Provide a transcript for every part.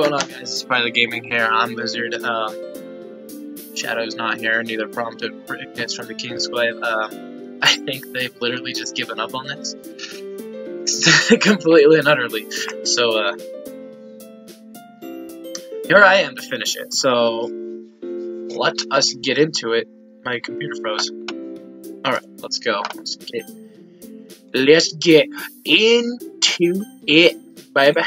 going on, guys? It's Pilot Gaming here. I'm Wizard. Shadow's not here, neither prompted gets from the King's Glaive. I think they've literally just given up on this. Completely and utterly. So, here I am to finish it. So, let us get into it. My computer froze. Alright, let's go. Let's get into it, baby.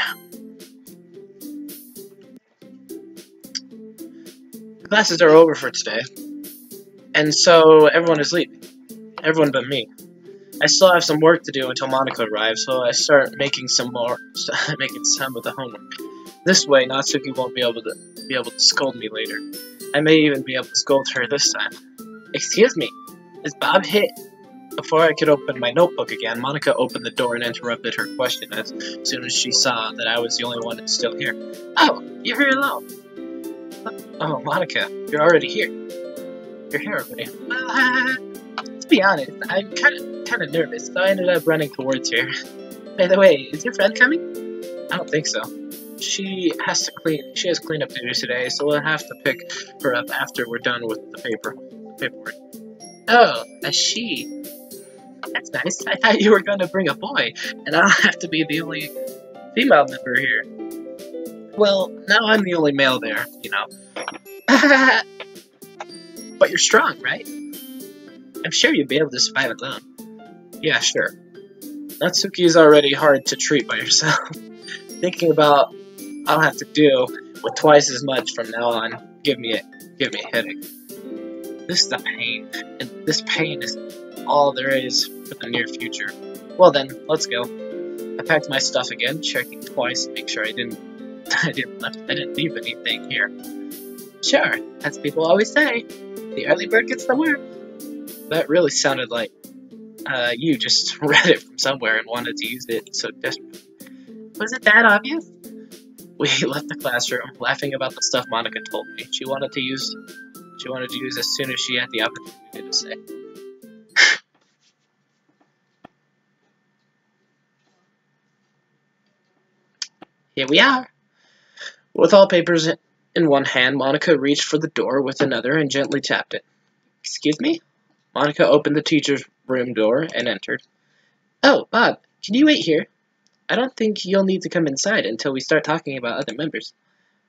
Classes are over for today, and so everyone is leaving. Everyone but me. I still have some work to do until Monica arrives, so I start making some of the homework. This way, Natsuki won't be able to scold me later. I may even be able to scold her this time. Excuse me, is Bob hit? Before I could open my notebook again, Monica opened the door and interrupted her question as soon as she saw that I was the only one still here. Oh, you're here alone. Oh, Monica, you're already here. You're here already. Well, to be honest, I'm kind of nervous, so I ended up running towards her. By the way, is your friend coming? I don't think so. She has cleanup to do today, so we'll have to pick her up after we're done with the paperwork. Oh, a she. That's nice. I thought you were going to bring a boy, and I'll have to be the only female member here. Well, now I'm the only male there, you know. But you're strong, right? I'm sure you'll be able to survive alone. Yeah, sure. Natsuki is already hard to treat by herself. Thinking about I'll have to deal with twice as much from now on give me a headache. This is the pain, and this pain is all there is for the near future. Well then, let's go. I packed my stuff again, checking twice to make sure I didn't leave anything here. Sure, as people always say, the early bird gets the worm. That really sounded like you just read it from somewhere and wanted to use it so desperately. Was it that obvious? We left the classroom, laughing about the stuff Monica told me. She wanted to use as soon as she had the opportunity to say. Here we are. With all papers in one hand, Monica reached for the door with another and gently tapped it. Excuse me? Monica opened the teacher's room door and entered. Oh, Bob, can you wait here? I don't think you'll need to come inside until we start talking about other members.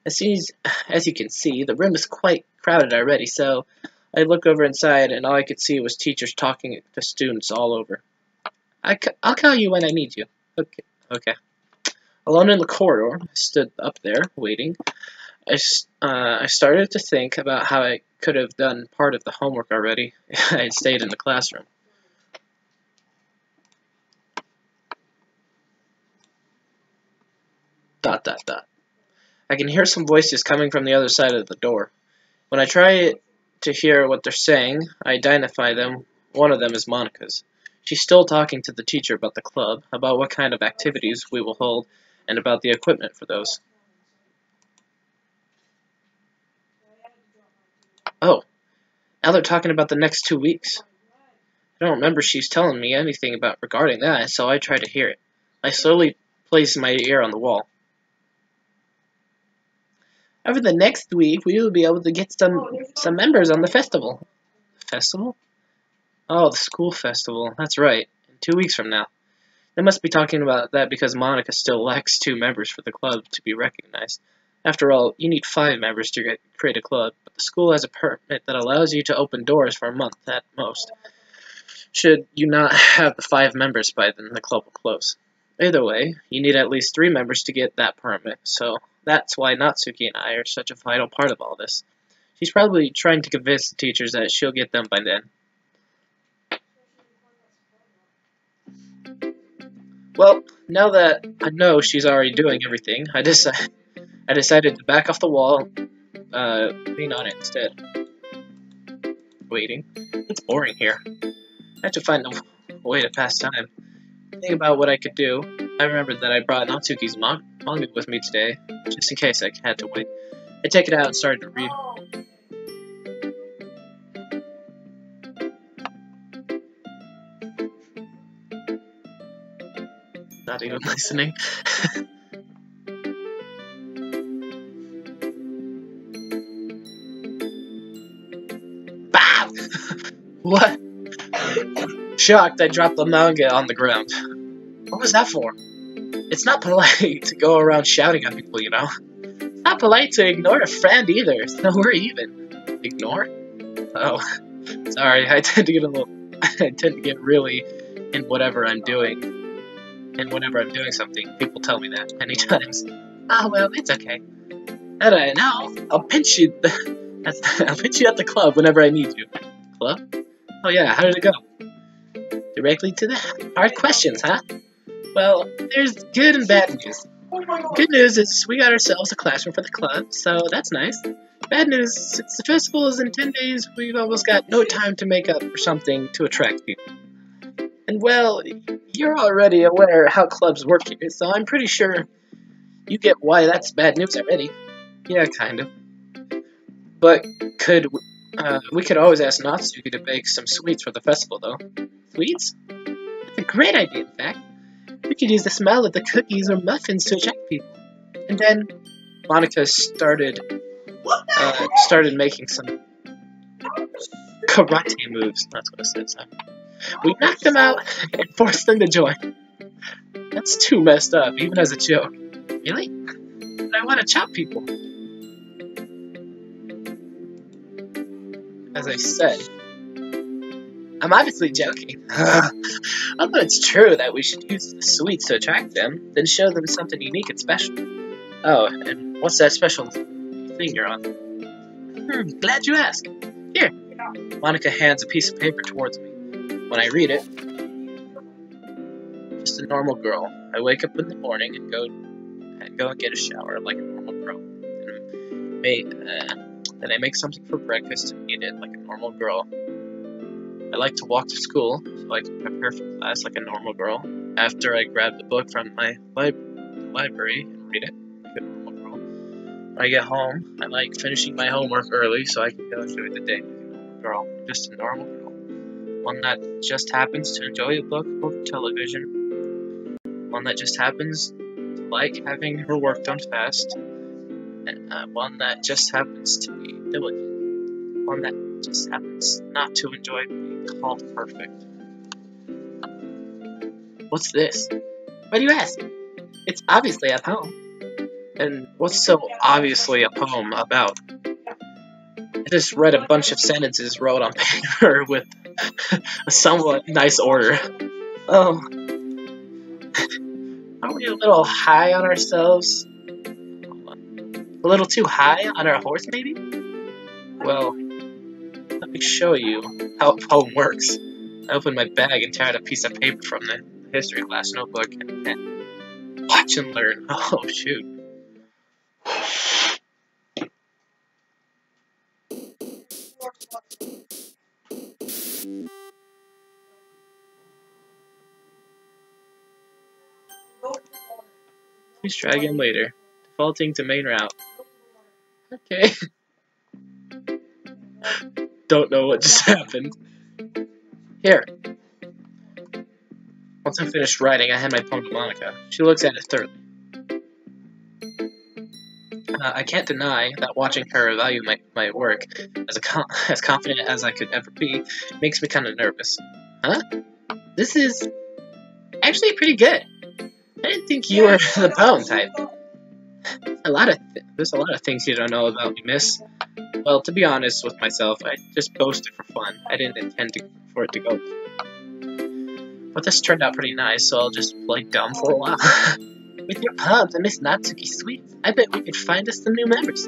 As you can see, the room is quite crowded already, so I looked over inside and all I could see was teachers talking to students all over. I'll call you when I need you. Okay. Alone in the corridor, I stood up there, waiting. I started to think about how I could have done part of the homework already if I had stayed in the classroom. I can hear some voices coming from the other side of the door. When I try to hear what they're saying, I identify them. One of them is Monica's. She's still talking to the teacher about the club, about what kind of activities we will hold, and about the equipment for those. Oh, now they're talking about the next 2 weeks. I don't remember she's telling me anything regarding that, so I try to hear it. I slowly place my ear on the wall. Over the next week, we will be able to get some members on the festival. Festival? Oh, the school festival. That's right. In 2 weeks from now. They must be talking about that because Monica still lacks 2 members for the club to be recognized. After all, you need 5 members to create a club, but the school has a permit that allows you to open doors for a month at most. Should you not have the 5 members by then, the club will close. Either way, you need at least 3 members to get that permit, so that's why Natsuki and I are such a vital part of all this. She's probably trying to convince the teachers that she'll get them by then. Well, now that I know she's already doing everything, I decided to back off the wall, lean on it instead. Waiting. It's boring here. I had to find a way to pass time. Think about what I could do. I remembered that I brought Natsuki's manga with me today, just in case I had to wait. I took it out and started to read. Not even listening. What? Shocked, I dropped the manga on the ground. What was that for? It's not polite to go around shouting at people, you know? It's not polite to ignore a friend either, so we're even. Ignore? Oh, sorry, I tend to get really in whatever I'm doing. And whenever I'm doing something, people tell me that many times. Oh, well, it's okay. How do I know? I'll pinch you at the club whenever I need you. Club? Oh yeah, how did it go? Directly to the hard questions, huh? Well, there's good and bad news. Good news is we got ourselves a classroom for the club, so that's nice. Bad news, since the festival is in 10 days, we've almost got no time to make up for something to attract people. And well, you're already aware how clubs work here, so I'm pretty sure you get why that's bad news already. Yeah, kind of. But we could always ask Natsuki to bake some sweets for the festival, though. Sweets? That's a great idea, in fact. We could use the smell of the cookies or muffins to attract people. And then Monica started making some karate moves. That's what it says. We knocked them out and forced them to join. That's too messed up, even as a joke. Really? But I want to chop people. As I said, I'm obviously joking. Although it's true that we should use the sweets to attract them, then show them something unique and special. Oh, and what's that special thing you're on? Glad you asked. Here. Monica hands a piece of paper towards me. When I read it, just a normal girl. I wake up in the morning and go and get a shower like a normal girl. Then I make something for breakfast and eat it like a normal girl. I like to walk to school so I can prepare for class like a normal girl. After I grab the book from my library and read it like a normal girl. When I get home, I like finishing my homework early so I can go enjoy the day like a normal girl. Just a normal girl. One that just happens to enjoy a book or television. One that just happens to like having her work done fast. And one that just happens to be diligent. One that just happens not to enjoy being called perfect. What's this? Why do you ask? It's obviously a poem. And what's so obviously a poem about? I just read a bunch of sentences wrote on paper with a somewhat nice order. Oh, are we a little high on ourselves? A little too high on our horse, maybe? Well, let me show you how a poem works. I opened my bag and tear out a piece of paper from the history class notebook and watch and learn. Oh, shoot. Please try again later. Defaulting to main route. Okay. Don't know what just happened. Here. Once I'm finished writing, I hand my poem to Monica. She looks at it thoroughly. I can't deny that watching her evaluate my work as confident as I could ever be makes me kind of nervous. Huh? This is actually pretty good. I didn't think you were the poem type. There's a lot of things you don't know about me, miss. Well, to be honest with myself, I just boasted for fun. I didn't intend for it to go. But this turned out pretty nice, so I'll just play dumb for a while. With your poems and Miss Natsuki's sweets, I bet we could find us some new members.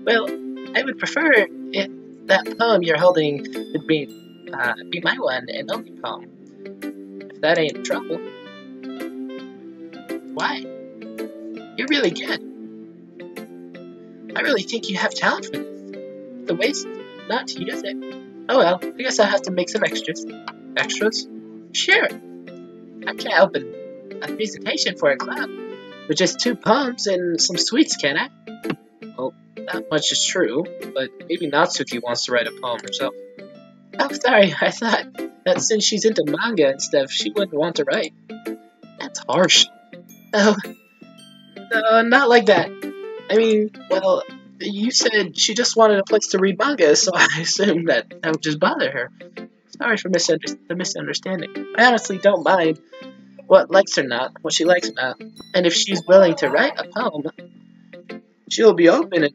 Well, I would prefer if that poem you're holding would be my one and only poem. If that ain't trouble. Why? You're really good. I really think you have talent for this. It's a waste not to use it. Oh well, I guess I'll have to make some extras. Extras? Sure. I can't open a presentation for a club with just 2 poems and some sweets, can I? Well, that much is true, but maybe Natsuki wants to write a poem herself. Oh, sorry, I thought that since she's into manga and stuff, she wouldn't want to write. That's harsh. Oh, no, not like that. I mean, well, You said she just wanted a place to read manga, so I assumed that would just bother her. Sorry for the misunderstanding. I honestly don't mind what likes or not, what she likes or not. And if she's willing to write a poem, she'll be open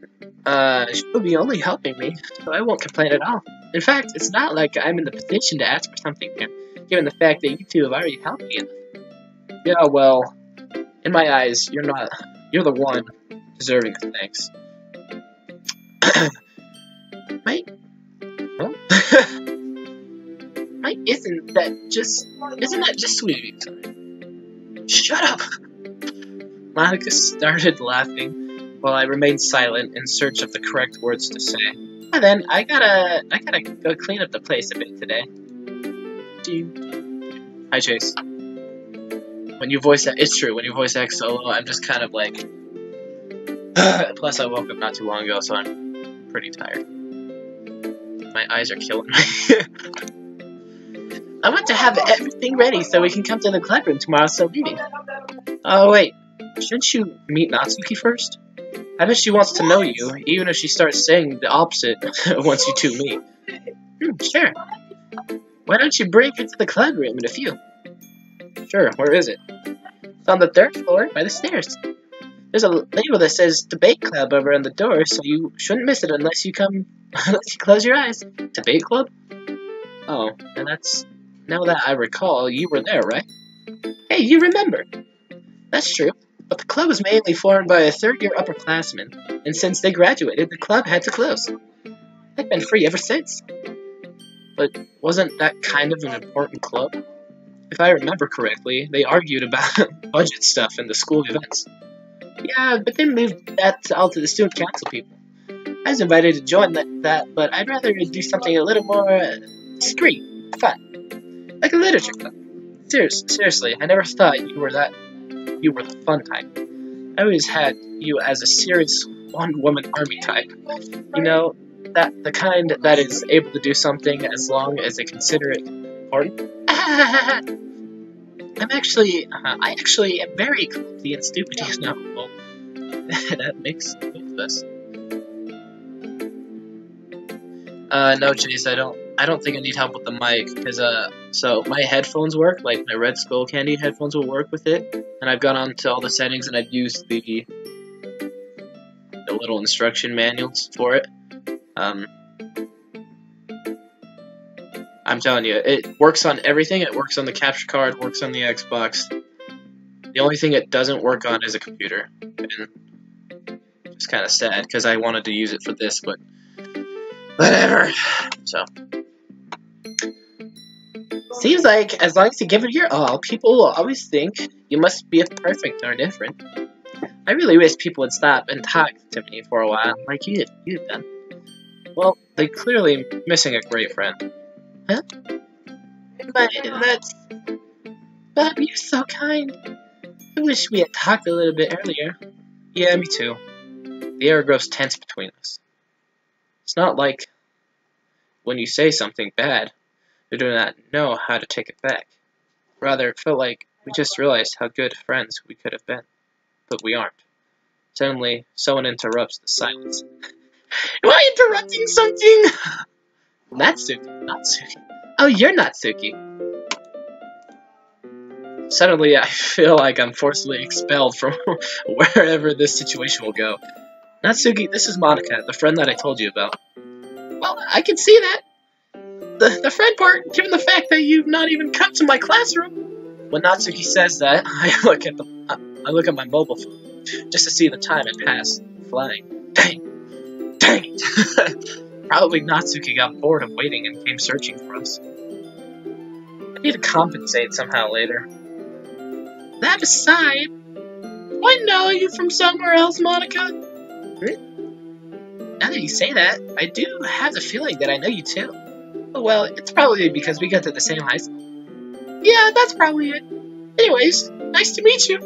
and she'll be only helping me, so I won't complain at all. In fact, it's not like I'm in the position to ask for something here, given the fact that you two have already helped me. Yeah, well, in my eyes, you're the one deserving of thanks. Mate? Huh? Mate, isn't that just sweet of you? Shut up! Monica started laughing while I remained silent in search of the correct words to say. And then I gotta go clean up the place a bit today. Hi, Chase. When you voice act, it's true. When you voice act solo, I'm just kind of like. Plus, I woke up not too long ago, so I'm pretty tired. My eyes are killing me. I want to have everything ready so we can come to the club room tomorrow. So meeting. Oh wait, shouldn't you meet Natsuki first? I bet she wants to know you, even if she starts saying the opposite once you two meet. Sure. Why don't you bring her to the club room in a few? Sure, where is it? It's on the 3rd floor, by the stairs. There's a label that says Debate Club over on the door, so you shouldn't miss it unless you close your eyes. Debate Club? Oh, and now that I recall, you were there, right? Hey, you remember. That's true. But the club was mainly formed by a 3rd-year upperclassmen, and since they graduated, the club had to close. They've been free ever since. But wasn't that kind of an important club? If I remember correctly, they argued about budget stuff in the school events. Yeah, but they moved that all to the student council people. I was invited to join that, but I'd rather do something a little more discreet, fun, like a literature club. Seriously, I never thought you were the fun type. I always had you as a serious one-woman army type. You know, the kind that is able to do something as long as they consider it important. I actually am very clumsy and stupid, you know. Well, that makes both of us. No, Chase, I don't think I need help with the mic, because, so my headphones work, like my Red Skull Candy headphones will work with it, and I've gone on to all the settings and I've used the little instruction manuals for it. I'm telling you, it works on everything. It works on the capture card, works on the Xbox. The only thing it doesn't work on is a computer. And it's kind of sad, because I wanted to use it for this, but whatever. So. Seems like as long as you give it your all, people will always think you must be perfect or different. I really wish people would stop and talk to me for a while, like you've done. Well, they're clearly missing a great friend. Huh? But Bob, you're so kind. I wish we had talked a little bit earlier. Yeah, me too. The air grows tense between us. It's not like when you say something bad, we do not know how to take it back. Rather, it felt like we just realized how good friends we could have been, but we aren't. Suddenly, someone interrupts the silence. Am I interrupting something? Natsuki. Oh, you're Natsuki. Suddenly, I feel like I'm forcibly expelled from wherever this situation will go. Natsuki, this is Monica, the friend that I told you about. Well, I can see that. The friend part, given the fact that you've not even come to my classroom. When Natsuki says that, I look at my mobile phone just to see the time it passed flying. Dang it! Probably Natsuki got bored of waiting and came searching for us. I need to compensate somehow later. That aside, do I know you from somewhere else, Monica? Now that you say that, I do have the feeling that I know you too. Well, it's probably because we got to the same high school. Yeah, that's probably it. Anyways, nice to meet you.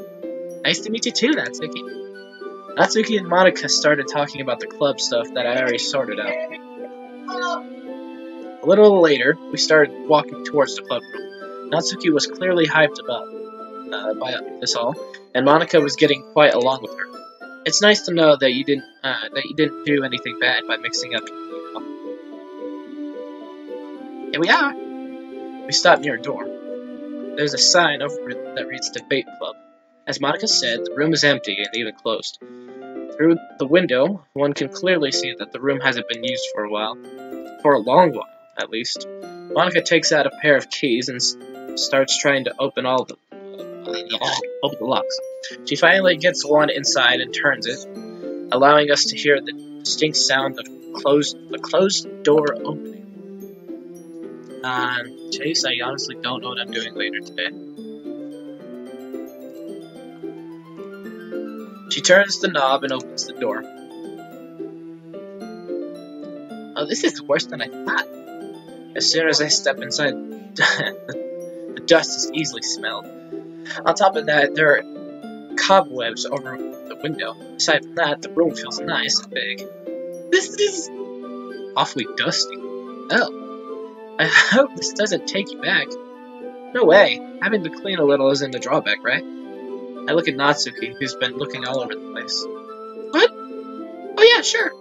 Nice to meet you too, Natsuki. Natsuki and Monica started talking about the club stuff that I already sorted out. A little later, we started walking towards the club room. Natsuki was clearly hyped about by this all, and Monica was getting quite along with her. It's nice to know that you didn't do anything bad by mixing up. You know. Here we are. We stop near a door. There's a sign over it that reads Debate Club. As Monica said, the room is empty and even closed. Through the window, one can clearly see that the room hasn't been used for a while. For a long while, at least. Monica takes out a pair of keys and starts trying to open open the locks. She finally gets one inside and turns it, allowing us to hear the distinct sound of the closed door opening. Chase, I honestly don't know what I'm doing later today. She turns the knob and opens the door. Oh, this is worse than I thought. As soon as I step inside, the dust is easily smelled. On top of that, there are cobwebs over the window. Aside from that, the room feels nice and big. This is awfully dusty. Oh, I hope this doesn't take you back. No way. Having to clean a little isn't a drawback, right? I look at Natsuki, who's been looking all over the place. What? Oh yeah, sure.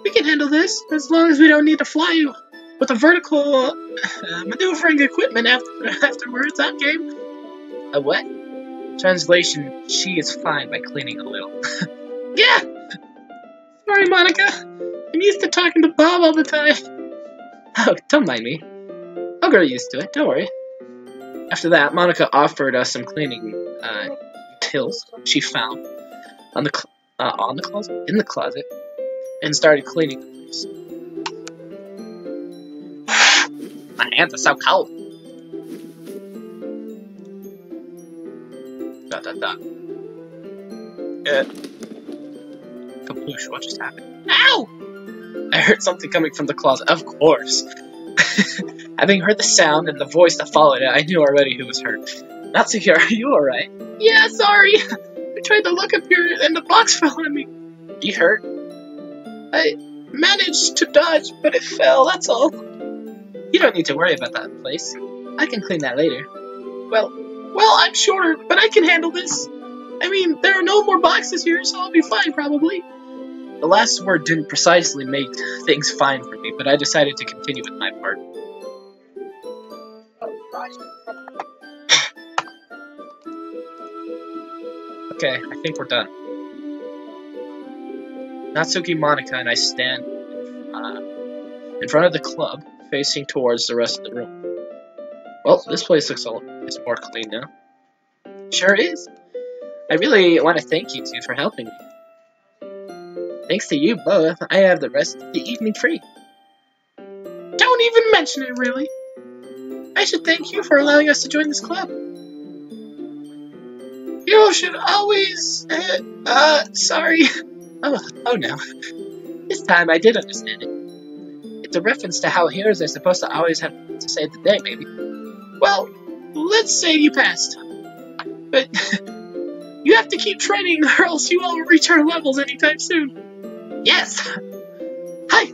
We can handle this, as long as we don't need to fly you with a vertical maneuvering equipment afterwards. I'm game. A what? Translation, she is fine by cleaning a little. Yeah! Sorry, Monica. I'm used to talking to Bob all the time. Oh, don't mind me. I'll grow used to it, don't worry. After that, Monica offered us some cleaning utils she found in the closet, and started cleaning the place. My hands are so cold. Kaploosh, what just happened? Ow! I heard something coming from the closet. Of course. Having heard the sound and the voice that followed it, I knew already who was hurt. Natsuki, are you alright? Yeah, sorry. I tried to look up here and the box fell on me. You hurt? I managed to dodge, but it fell, that's all. You don't need to worry about that place. I can clean that later. Well, I'm sure, but I can handle this. I mean, there are no more boxes here, so I'll be fine, probably. The last word didn't precisely make things fine for me, but I decided to continue with my part. Okay, I think we're done. Natsuki, Monica, and I stand in front of the club, facing towards the rest of the room. Well, this place is more clean now. Sure is. I really want to thank you two for helping me. Thanks to you both, I have the rest of the evening free. Don't even mention it, really. I should thank you for allowing us to join this club. You should always... sorry. Oh no. This time I did understand it. It's a reference to how heroes are supposed to always have to save the day, maybe. Well, let's say you passed. But you have to keep training or else you won't reach our levels anytime soon. Yes! Hi!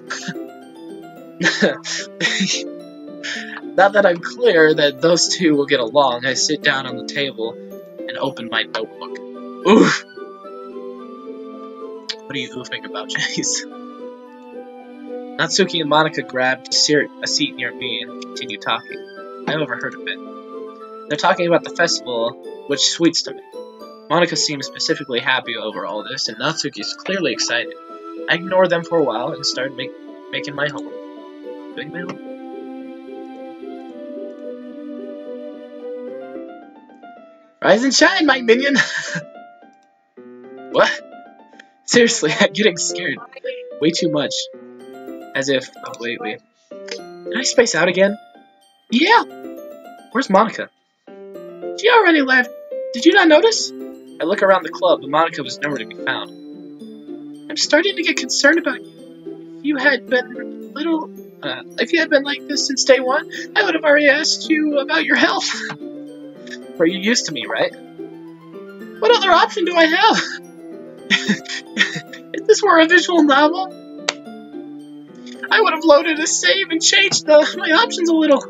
Now that I'm clear that those two will get along, I sit down on the table and open my notebook. Oof! What are you oofing about, Chase? Natsuki and Monica grabbed a seat near me and continued talking. I overheard a bit. They're talking about the festival, which is sweets to me. Monica seems specifically happy over all this, and Natsuki is clearly excited. I ignored them for a while and started making my homework. Doing my homework. Rise and shine, my minion! What? Seriously, I'm getting scared. Way too much. As if... Oh, wait. Did I space out again? Yeah! Where's Monica? She already left. Did you not notice? I look around the club, but Monica was nowhere to be found. I'm starting to get concerned about you. If you had been like this since day one, I would have already asked you about your health. Were you used to me, right? What other option do I have? If this were a visual novel, I would have loaded a save and changed my options a little.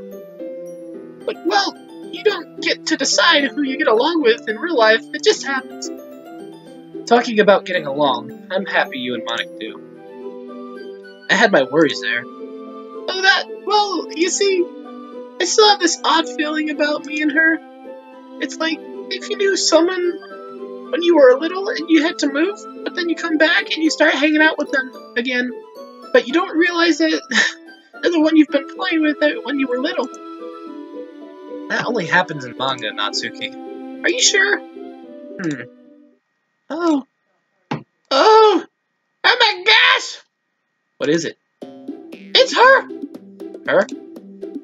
But, well, you don't get to decide who you get along with in real life. It just happens. Talking about getting along, I'm happy you and Monica do. I had my worries there. Well, you see, I still have this odd feeling about me and her. It's like, if you knew someone when you were little and you had to move, but then you come back and you start hanging out with them again, but you don't realize that they're the one you've been playing with when you were little. That only happens in manga, Natsuki. Are you sure? Oh. Oh! Oh my gosh! What is it? It's her! Her?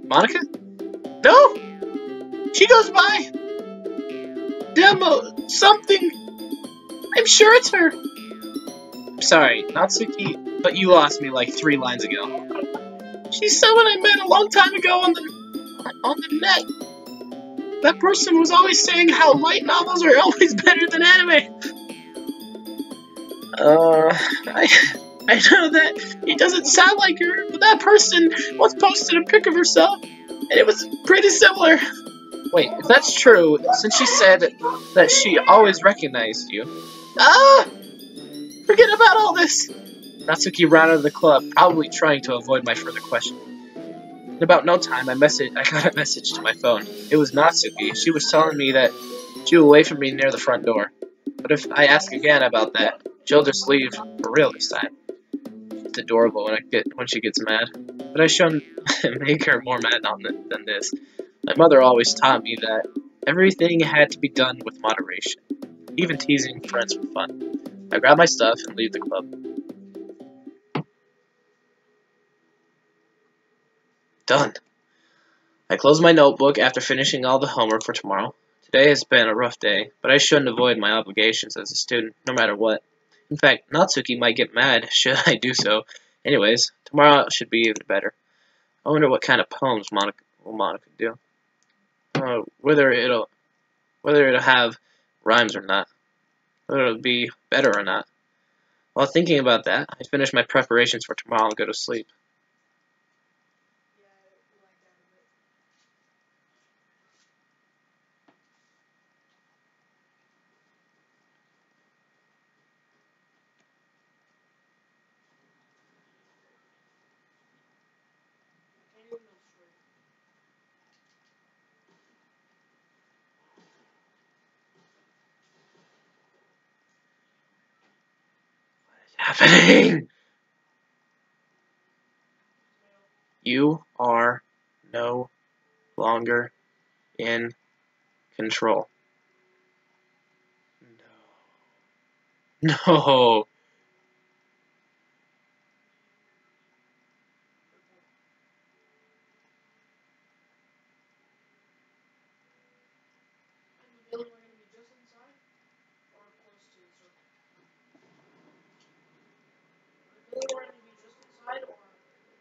Monica? No! She goes by Demo something. I'm sure it's her. I'm sorry, Natsuki, but you lost me like 3 lines ago. She's someone I met a long time ago on the net. That person was always saying how light novels are always better than anime. I know that it doesn't sound like her, but that person once posted a pic of herself, and it was pretty similar. Wait, if that's true, since she said that she always recognized you... Forget about all this! Natsuki ran out of the club, probably trying to avoid my further question. In about no time, I got a message to my phone. It was Natsuki. She was telling me that she would wait for me near the front door. But if I ask again about that, she'll just leave for real this time. It's adorable when she gets mad. But I shouldn't make her more mad than this. My mother always taught me that everything had to be done with moderation. Even teasing friends for fun. I grab my stuff and leave the club. Done. I close my notebook after finishing all the homework for tomorrow. Today has been a rough day, but I shouldn't avoid my obligations as a student, no matter what. In fact, Natsuki might get mad should I do so. Anyways, tomorrow should be even better. I wonder what kind of poems Monica do. Whether it'll have rhymes or not. Whether it'll be better or not. While thinking about that, I finish my preparations for tomorrow and go to sleep. Happening? You are no longer in control. No. No.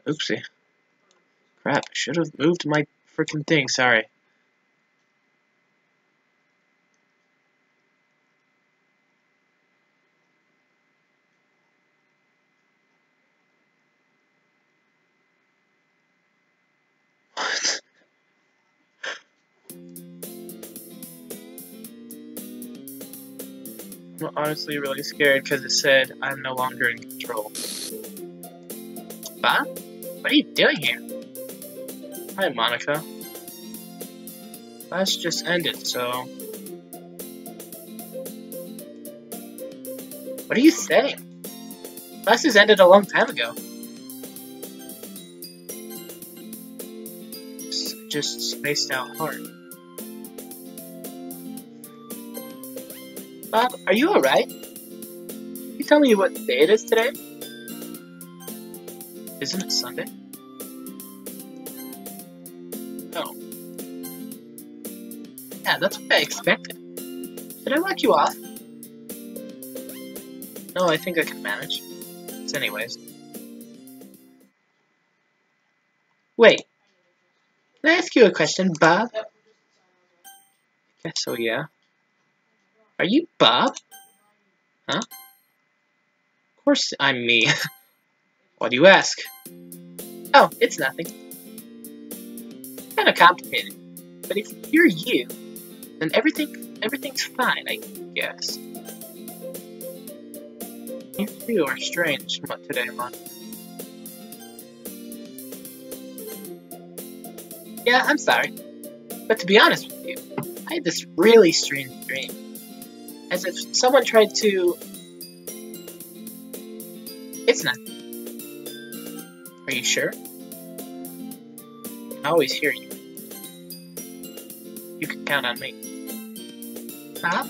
Oopsie. Crap, I should have moved my freaking thing, sorry. What? I'm honestly really scared because it said I'm no longer in control. Bob? What are you doing here? Hi, Monica. Class just ended, so... What are you saying? Classes ended a long time ago. Just spaced out hard. Bob, are you alright? Can you tell me what day it is today? Isn't it Sunday? Oh. Yeah, that's what I expected. Did I lock you off? No, I think I can manage. Anyways. Wait. Can I ask you a question, Bob? Guess so, yeah. Are you Bob? Huh? Of course I'm me. Why do you ask? Oh, it's nothing. Kinda complicated. But if you're you, then everything's fine, I guess. You are strange today, Mon. Yeah, I'm sorry. But to be honest with you, I had this really strange dream. As if someone tried to... It's nothing. Are you sure? I always hear you. You can count on me. Huh?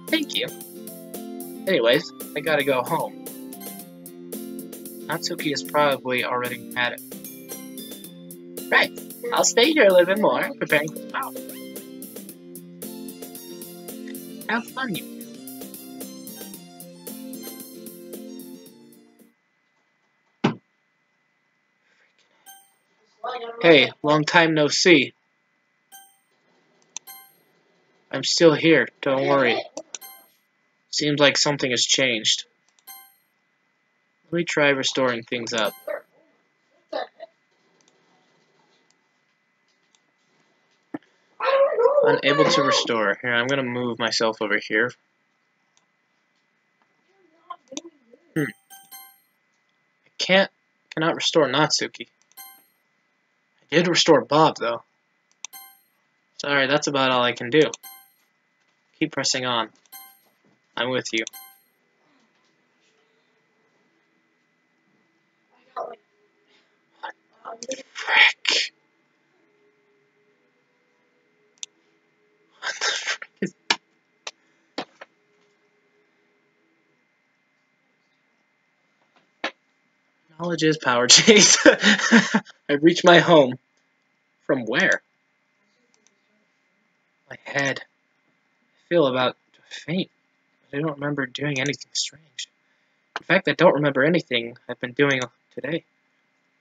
Thank you. Anyways, I gotta go home. Natsuki has probably already had it. Right. I'll stay here a little bit more, preparing for tomorrow. Have fun, you. Hey, long time no see. I'm still here, don't worry. Seems like something has changed. Let me try restoring things up. Unable to restore. Here, I'm gonna move myself over here. I cannot restore Natsuki. I did restore Bob, though. Sorry, that's about all I can do. Keep pressing on. I'm with you. Frick. What the frick is... Knowledge is power, Chase. I've reached my home. From where? My head. I feel about to faint, but I don't remember doing anything strange. In fact, I don't remember anything I've been doing today.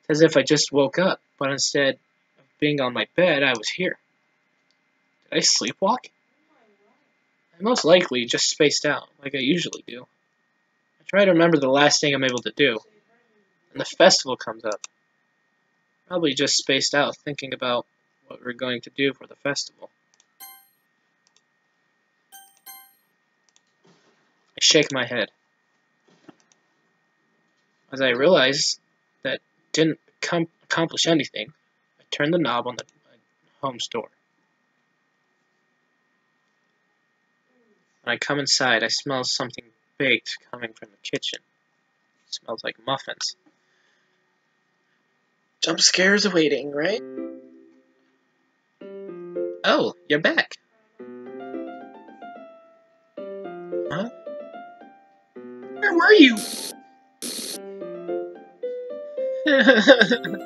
It's as if I just woke up, but instead of being on my bed, I was here. Did I sleepwalk? I most likely just spaced out, like I usually do. I try to remember the last thing I'm able to do, and the festival comes up. Probably just spaced out thinking about what we're going to do for the festival. I shake my head. As I realize that didn't accomplish anything, I turn the knob on the home store. When I come inside, I smell something baked coming from the kitchen. It smells like muffins. Jump scares awaiting, right? Oh, you're back. Huh? Where were you?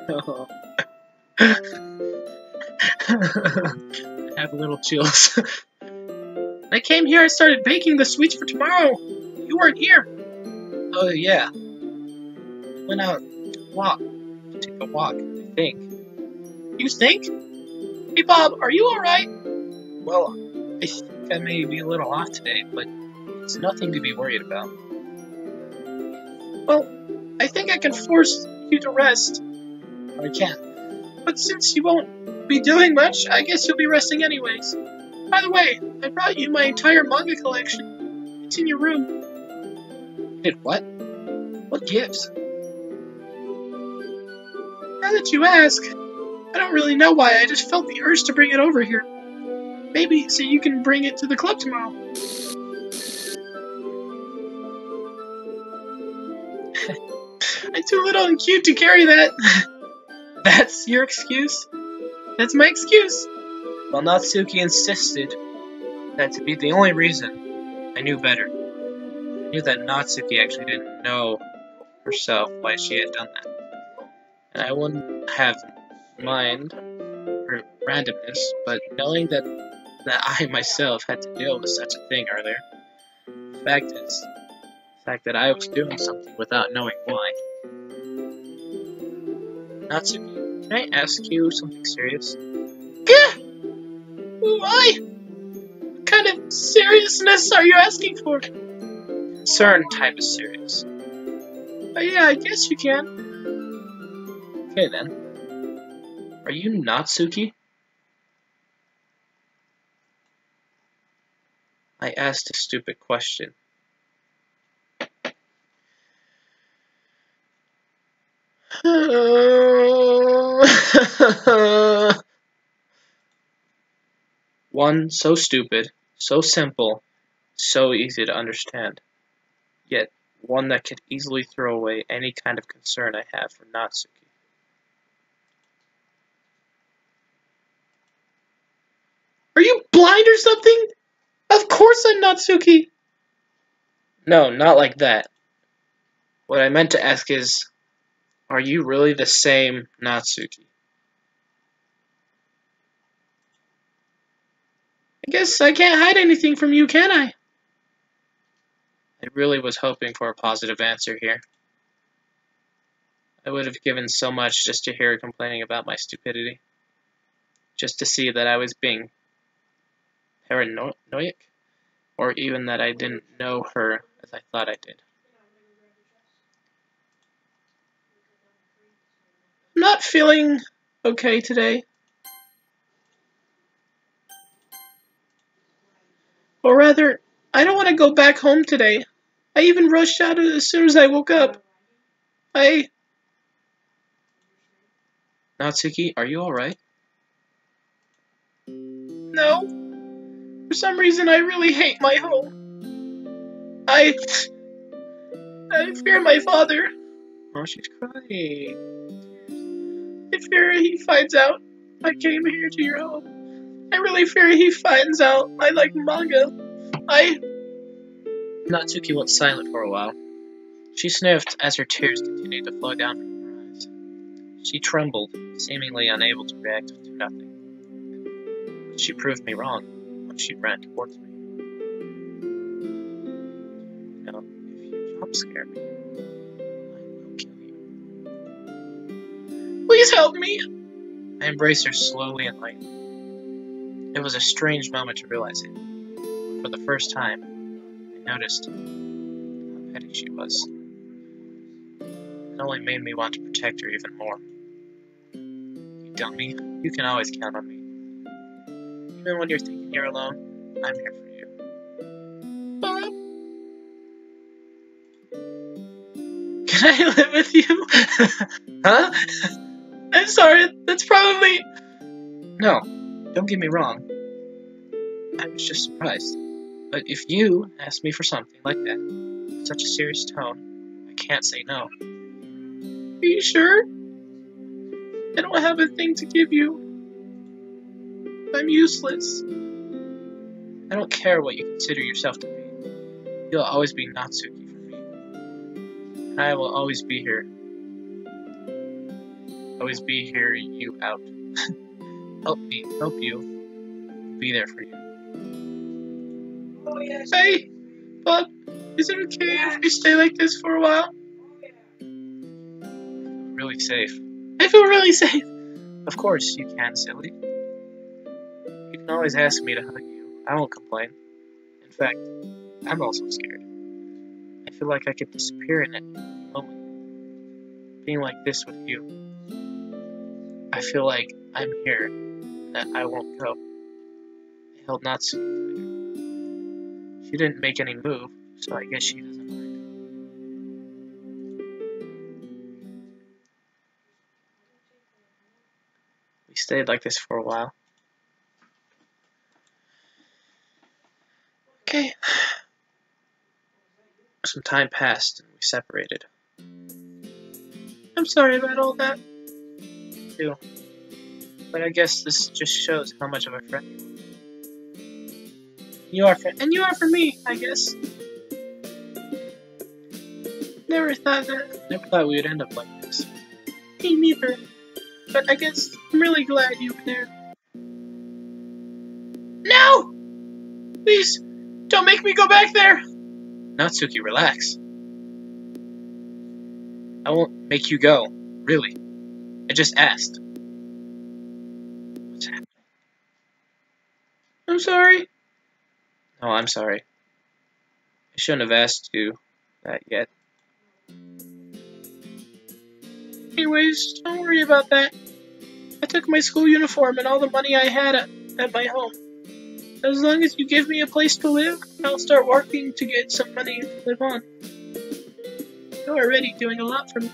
Oh. I have little chills. I came here, I started baking the sweets for tomorrow. You weren't here. Oh, yeah. Went out to walk. To take a walk, I think. You think? Hey, Bob, are you alright? Well, I think I may be a little off today, but it's nothing to be worried about. Well, I think I can force you to rest. I can't. But since you won't be doing much, I guess you'll be resting anyways. By the way, I brought you my entire manga collection. It's in your room. Did what? What gives? Now that you ask, I don't really know why, I just felt the urge to bring it over here. Maybe so you can bring it to the club tomorrow. I'm too little and cute to carry that. That's your excuse? That's my excuse. Well, Natsuki insisted that to be the only reason, I knew better. I knew that Natsuki actually didn't know herself why she had done that. And I wouldn't have mind her randomness, but knowing that I myself had to deal with such a thing earlier. The fact that I was doing something without knowing why. Natsuki, can I ask you something serious? Gah! Why? What kind of seriousness are you asking for? Certain type of serious. Yeah, I guess you can. Okay then. Are you Natsuki? I asked a stupid question. One so stupid, so simple, so easy to understand, yet one that could easily throw away any kind of concern I have for Natsuki. Are you blind or something? Of course I'm Natsuki! No, not like that. What I meant to ask is, are you really the same Natsuki? I guess I can't hide anything from you, can I? I really was hoping for a positive answer here. I would have given so much just to hear her complaining about my stupidity. Just to see that I was being paranoid, or even that I didn't know her as I thought I did. I'm not feeling okay today. Or rather, I don't want to go back home today. I even rushed out as soon as I woke up. Natsuki, are you alright? No. For some reason, I really hate my home. I fear my father. Oh, she's crying. I fear he finds out I came here to your home. I really fear he finds out I like manga. Natsuki went silent for a while. She sniffed as her tears continued to flow down from her eyes. She trembled, seemingly unable to react to nothing. But she proved me wrong when she ran towards me. Now, if you jump scare me, I will kill you. Please help me! I embraced her slowly and lightly. It was a strange moment to realize it. For the first time, I noticed how petty she was. It only made me want to protect her even more. You dummy, you can always count on me. Even when you're thinking you're alone, I'm here for you. Bob? Can I live with you? Huh? I'm sorry, that's probably... No, don't get me wrong. I was just surprised. But if you asked me for something like that, with such a serious tone, I can't say no. Are you sure? I don't have a thing to give you. I'm useless. I don't care what you consider yourself to be. You'll always be Natsuki for me. And I will always be here. Always be here, you out. Help me, help you. Be there for you. Oh, yes. Hey, Bob, is it okay if we stay like this for a while? Really safe. I feel really safe. Of course you can, silly. You can always ask me to hug you. I won't complain. In fact, I'm also scared. I feel like I could disappear in it moment. Being like this with you. I feel like I'm here, that I won't go. I held Natsuki tighter. She didn't make any move, so I guess she doesn't mind. We stayed like this for a while. Okay. Some time passed and we separated. I'm sorry about all that. Too. But I guess this just shows how much of a friend you are. You are and you are for me, I guess. Never thought we would end up like this. Me neither. But I guess I'm really glad you were there. No! Please, don't make me go back there! Natsuki, relax. I won't make you go, really. I just asked. What's happening? I'm sorry. No, I'm sorry. I shouldn't have asked you that yet. Anyways, don't worry about that. I took my school uniform and all the money I had at my home. As long as you give me a place to live, I'll start working to get some money to live on. You're already doing a lot for me.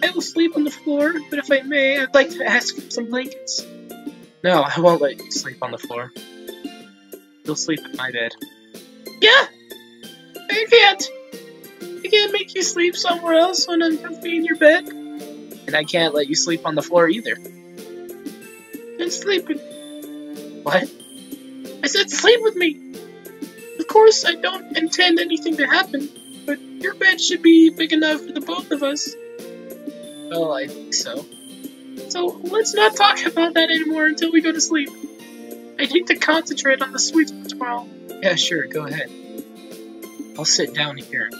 I will sleep on the floor, but if I may, I'd like to ask for some blankets. No, I won't let you sleep on the floor. You'll sleep in my bed. Yeah! I can't! I can't make you sleep somewhere else when I'm comfy in your bed. And I can't let you sleep on the floor either. Then sleep with me. What? I said sleep with me! Of course, I don't intend anything to happen, but your bed should be big enough for the both of us. Well, I think so. So, let's not talk about that anymore until we go to sleep. I need to concentrate on the sweets for tomorrow. Yeah, sure, go ahead. I'll sit down here.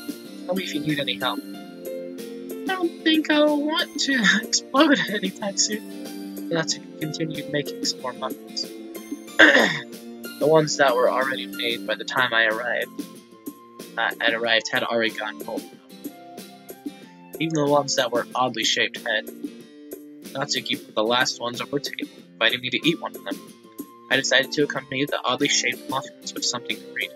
Tell me if you need any help. I don't think I'll want to explode anytime soon. Let's continue making some more muffins. The ones that were already made by the time I arrived. Had already gone cold. Even the ones that were oddly shaped had. Natsuki put the last ones on her table, inviting me to eat one of them. I decided to accompany the oddly shaped muffins with something to read,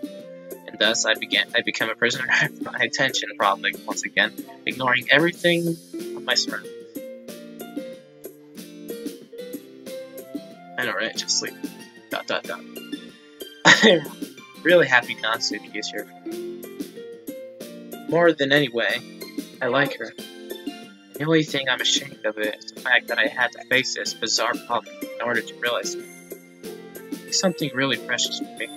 and thus I became a prisoner of my attention problem once again, ignoring everything of my surroundings. I know, right? Just sleep. ... I'm really happy Natsuki is here. More than any way, I like her. The only thing I'm ashamed of it is the fact that I had to face this bizarre problem in order to realize it. It's something really precious for me.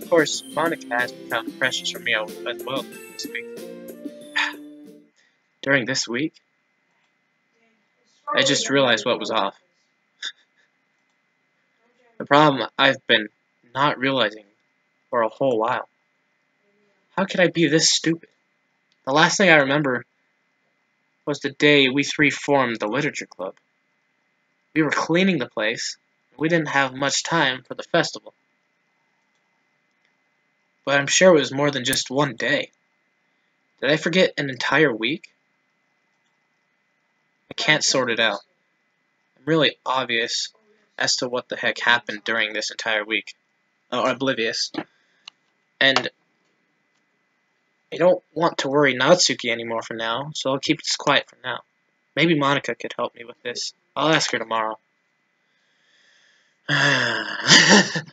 Of course, Monica has become precious for me as well this week. During this week, I just realized what was off. The problem I've been not realizing for a whole while. How could I be this stupid? The last thing I remember was the day we three formed the literature club. We were cleaning the place. We didn't have much time for the festival. But I'm sure it was more than just one day. Did I forget an entire week? I can't sort it out. I'm really obvious as to what the heck happened during this entire week. Or oblivious. And I don't want to worry Natsuki anymore for now, so I'll keep this quiet for now. Maybe Monica could help me with this. I'll ask her tomorrow. The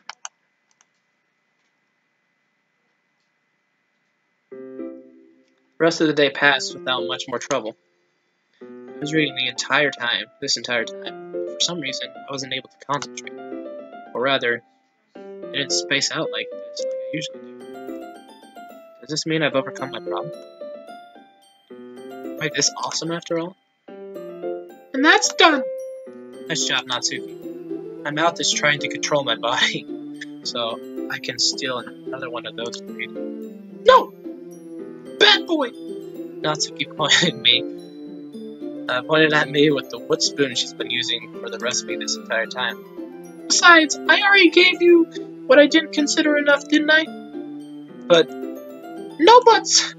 rest of the day passed without much more trouble. I was reading this entire time. For some reason, I wasn't able to concentrate. Or rather, I didn't space out like this, like I usually do. Does this mean I've overcome my problem? Am I this awesome after all? And that's done! Nice job, Natsuki. My mouth is trying to control my body, so I can steal another one of those to read. No! Bad boy! Natsuki pointed at me with the wood spoon she's been using for the recipe this entire time. Besides, I already gave you what I didn't consider enough, didn't I? But no buts!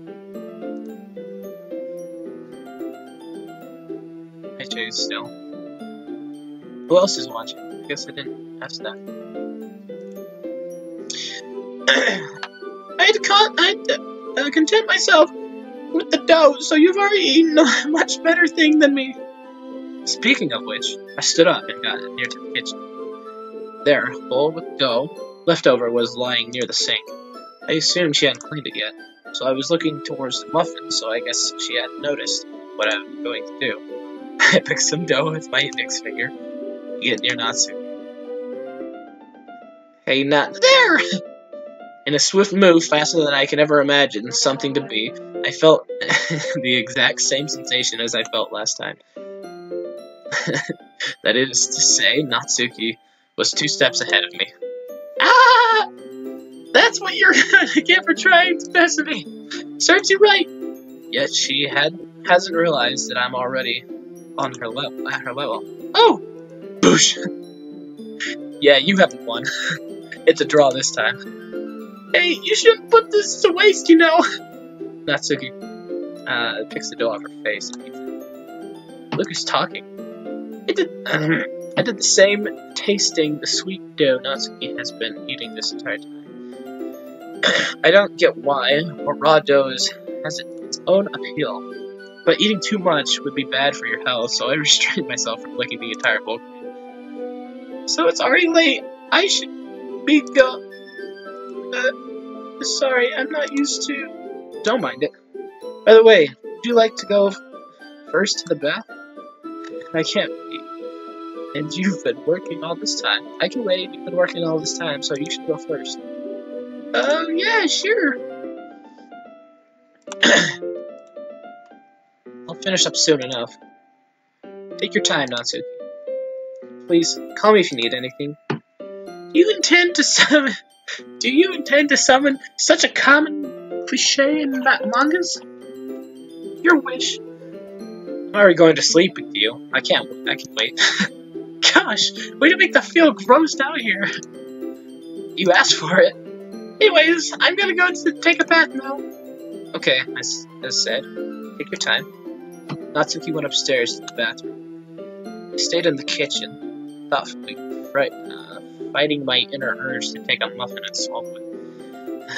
I chase still. Who else is watching? I guess I didn't ask that. I'd content myself with the dough, so you've already eaten a much better thing than me. Speaking of which, I stood up and got near to the kitchen. There, a bowl with dough left over was lying near the sink. I assumed she hadn't cleaned it yet, so I was looking towards the muffin, so I guess she hadn't noticed what I was going to do. I picked some dough with my index finger to get near Natsuki. Hey, not there! In a swift move, faster than I could ever imagine something to be, I felt the exact same sensation as I felt last time. That is to say, Natsuki was 2 steps ahead of me. Ah! That's what you're gonna get for trying to mess with me. Serves you right. Yet she hasn't realized that I'm already on her level. At her level. Oh! Boosh! Yeah, you haven't won. It's a draw this time. Hey, you shouldn't put this to waste, you know. Natsuki picks the dough off her face and eats it. Look who's talking. I did the same tasting the sweet dough Natsuki has been eating this entire time. I don't get why, but raw dough has its own appeal. but eating too much would be bad for your health, so I restrained myself from licking the entire bowl. So it's already late. I should be sorry, I'm not used to... Don't mind it. By the way, would you like to go first to the bath? I can't wait. And you've been working all this time. I can wait, you've been working all this time, so you should go first. Oh, yeah, sure. I'll finish up soon enough. Take your time, Natsuki. Please, call me if you need anything. Do you intend to summon such a common cliche in mangas? Your wish. I'm already going to sleep with you. I can wait. Gosh, way to make the feel grossed out here. You asked for it. Anyways, I'm gonna go to take a bath now. Okay, as said. Take your time. Natsuki went upstairs to the bathroom. I stayed in the kitchen, thoughtfully, fighting my inner urge to take a muffin and swallow it.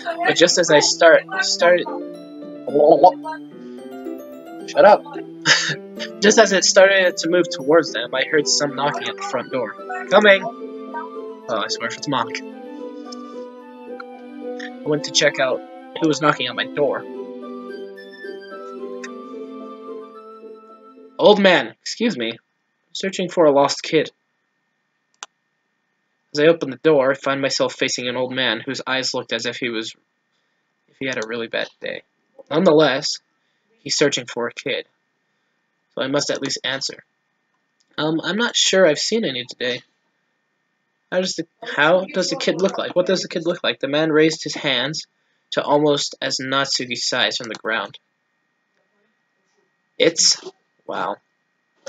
But just as I started... Shut up! Just as it started to move towards them, I heard some knocking at the front door. Coming! Oh, I swear if it's Monica. I went to check out who was knocking at my door. Old man, excuse me. I'm searching for a lost kid. As I opened the door, I find myself facing an old man whose eyes looked as if he had a really bad day. Nonetheless, he's searching for a kid. So I must at least answer. I'm not sure I've seen any today. How does the kid look like? What does the kid look like? The man raised his hands to almost as Natsuki's size from the ground. Wow.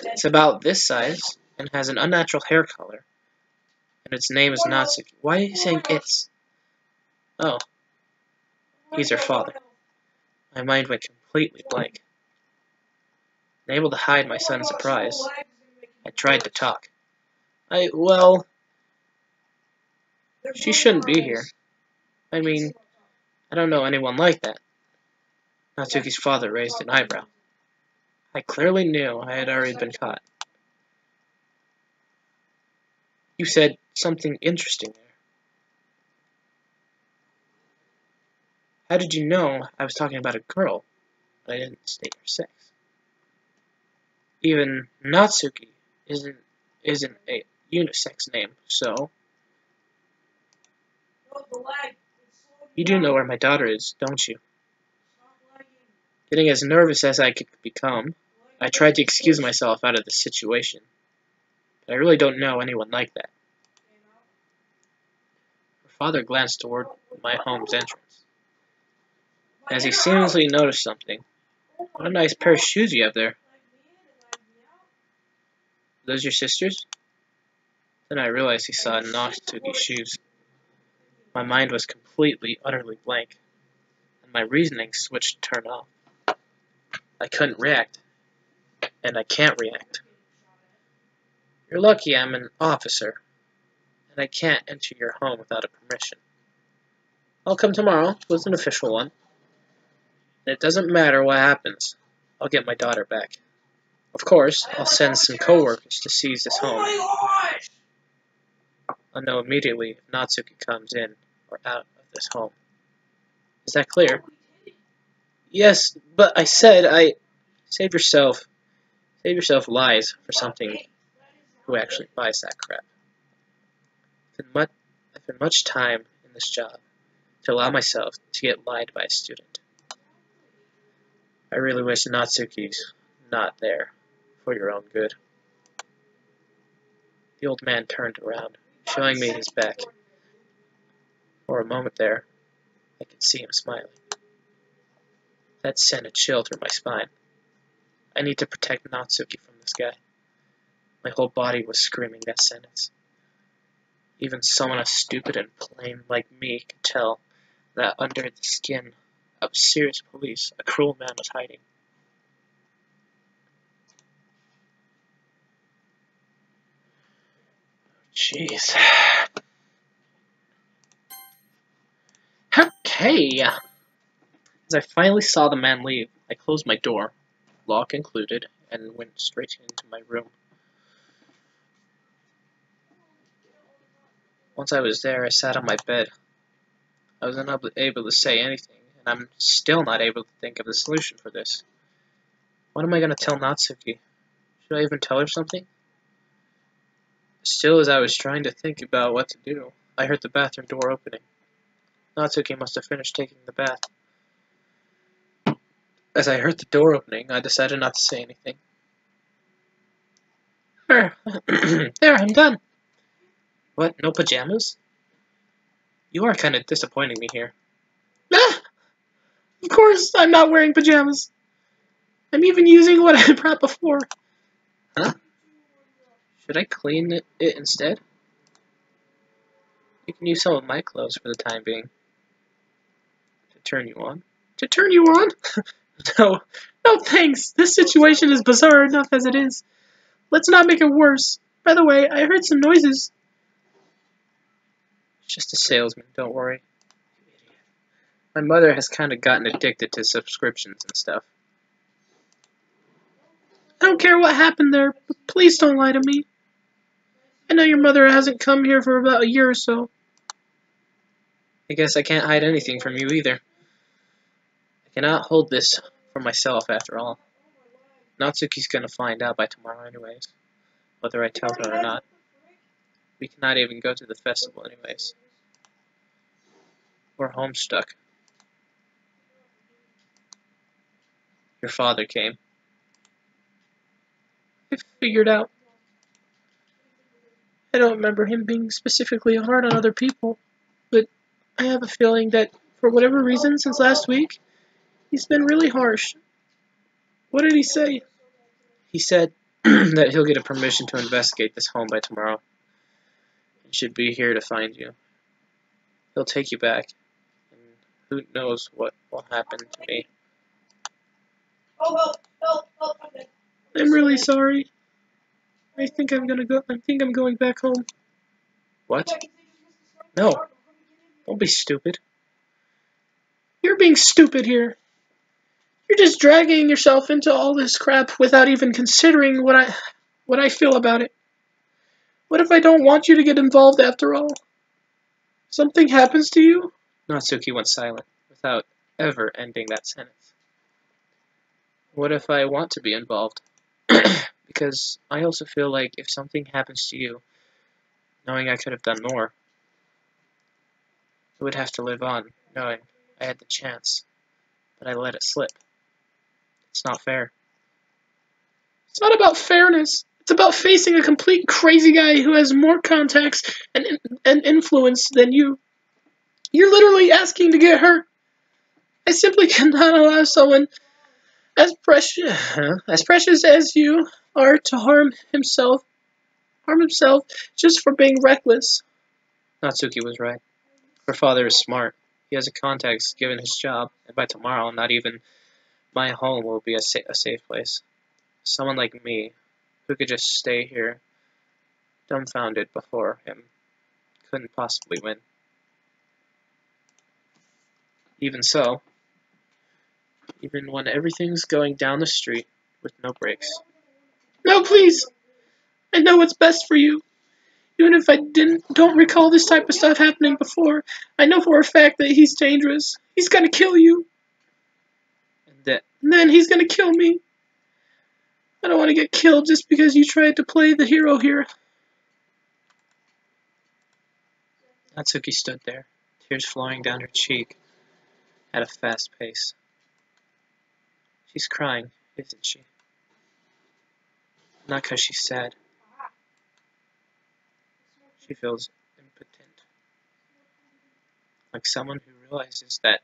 It's about this size and has an unnatural hair color. And its name is Natsuki. Why are you saying it's? Oh. He's her father. My mind went completely blank. Unable to hide my sudden surprise, I tried to talk. Well, she shouldn't be here. I mean, I don't know anyone like that. Natsuki's father raised an eyebrow. I clearly knew I had already been caught. You said something interesting there. How did you know I was talking about a girl, but I didn't state her sex? Even Natsuki isn't a unisex name, so... You do know where my daughter is, don't you? Getting as nervous as I could become, I tried to excuse myself out of the situation. But I really don't know anyone like that. Her father glanced toward my home's entrance. As he seemingly noticed something. What a nice pair of shoes you have there. Are those your sisters? Then I realized he saw Natsuki's shoes. My mind was completely, utterly blank, and my reasoning switched turned off. I couldn't react, and I can't react. You're lucky I'm an officer, and I can't enter your home without a permission. I'll come tomorrow with an official one. And it doesn't matter what happens, I'll get my daughter back. Of course, I'll send some co-workers to seize this home. I'll know immediately if Natsuki comes in or out of this home. Is that clear? Yes, but I said Save yourself lies for something who actually buys that crap. I've been much time in this job to allow myself to get lied by a student. I really wish Natsuki's not there for your own good. The old man turned around, showing me his back. For a moment there, I could see him smiling. That sent a chill through my spine. I need to protect Natsuki from this guy. My whole body was screaming that sentence. Even someone as stupid and plain like me could tell that under the skin of serious police, a cruel man was hiding. Jeez. Okay. As I finally saw the man leave, I closed my door. lock included, and went straight into my room. Once I was there, I sat on my bed. I was unable to say anything, and I'm still not able to think of the solution for this. What am I going to tell Natsuki? Should I even tell her something? Still, as I was trying to think about what to do, I heard the bathroom door opening. Natsuki must have finished taking the bath. As I heard the door opening, I decided not to say anything. There, I'm done. What, no pajamas? You are kind of disappointing me here. Ah! Of course I'm not wearing pajamas. I'm even using what I brought before. Huh? Should I clean it instead? You can use some of my clothes for the time being. To turn you on? To turn you on? No. No thanks. This situation is bizarre enough as it is. Let's not make it worse. By the way, I heard some noises. It's just a salesman, don't worry. My mother has kind of gotten addicted to subscriptions and stuff. I don't care what happened there, but please don't lie to me. I know your mother hasn't come here for about a year or so. I guess I can't hide anything from you either. I cannot hold this for myself after all. Natsuki's gonna find out by tomorrow anyways, whether I tell her or not. We cannot even go to the festival anyways. We're homestuck. Your father came. I figured out. I don't remember him being specifically hard on other people, but I have a feeling that, for whatever reason, since last week, he's been really harsh. What did he say? He said that he'll get a permission to investigate this home by tomorrow. He should be here to find you. He'll take you back, and who knows what will happen to me. I'm really sorry. I think I'm going back home. What? No. Don't be stupid. You're being stupid here. You're just dragging yourself into all this crap without even considering what I feel about it. What if I don't want you to get involved after all? Something happens to you? Natsuki went silent, without ever ending that sentence. What if I want to be involved? Because I also feel like if something happens to you, knowing I could have done more, I would have to live on, knowing I had the chance, but I let it slip. It's not fair. It's not about fairness. It's about facing a complete crazy guy who has more contacts and influence than you. You're literally asking to get hurt. I simply cannot allow someone as precious as you are to harm himself just for being reckless. Natsuki was right. Her father is smart. He has a contacts given his job, and by tomorrow, not even my home will be a safe place. Someone like me, who could just stay here, dumbfounded before him, couldn't possibly win. Even so, even when everything's going down the street with no brakes. No, please! I know what's best for you. Even if I don't recall this type of stuff happening before, I know for a fact that he's dangerous. He's gonna kill you. And then he's gonna kill me. I don't want to get killed just because you tried to play the hero here. Natsuki stood there, tears flowing down her cheek at a fast pace. She's crying, isn't she? Not because she's sad. She feels impotent. Like someone who realizes that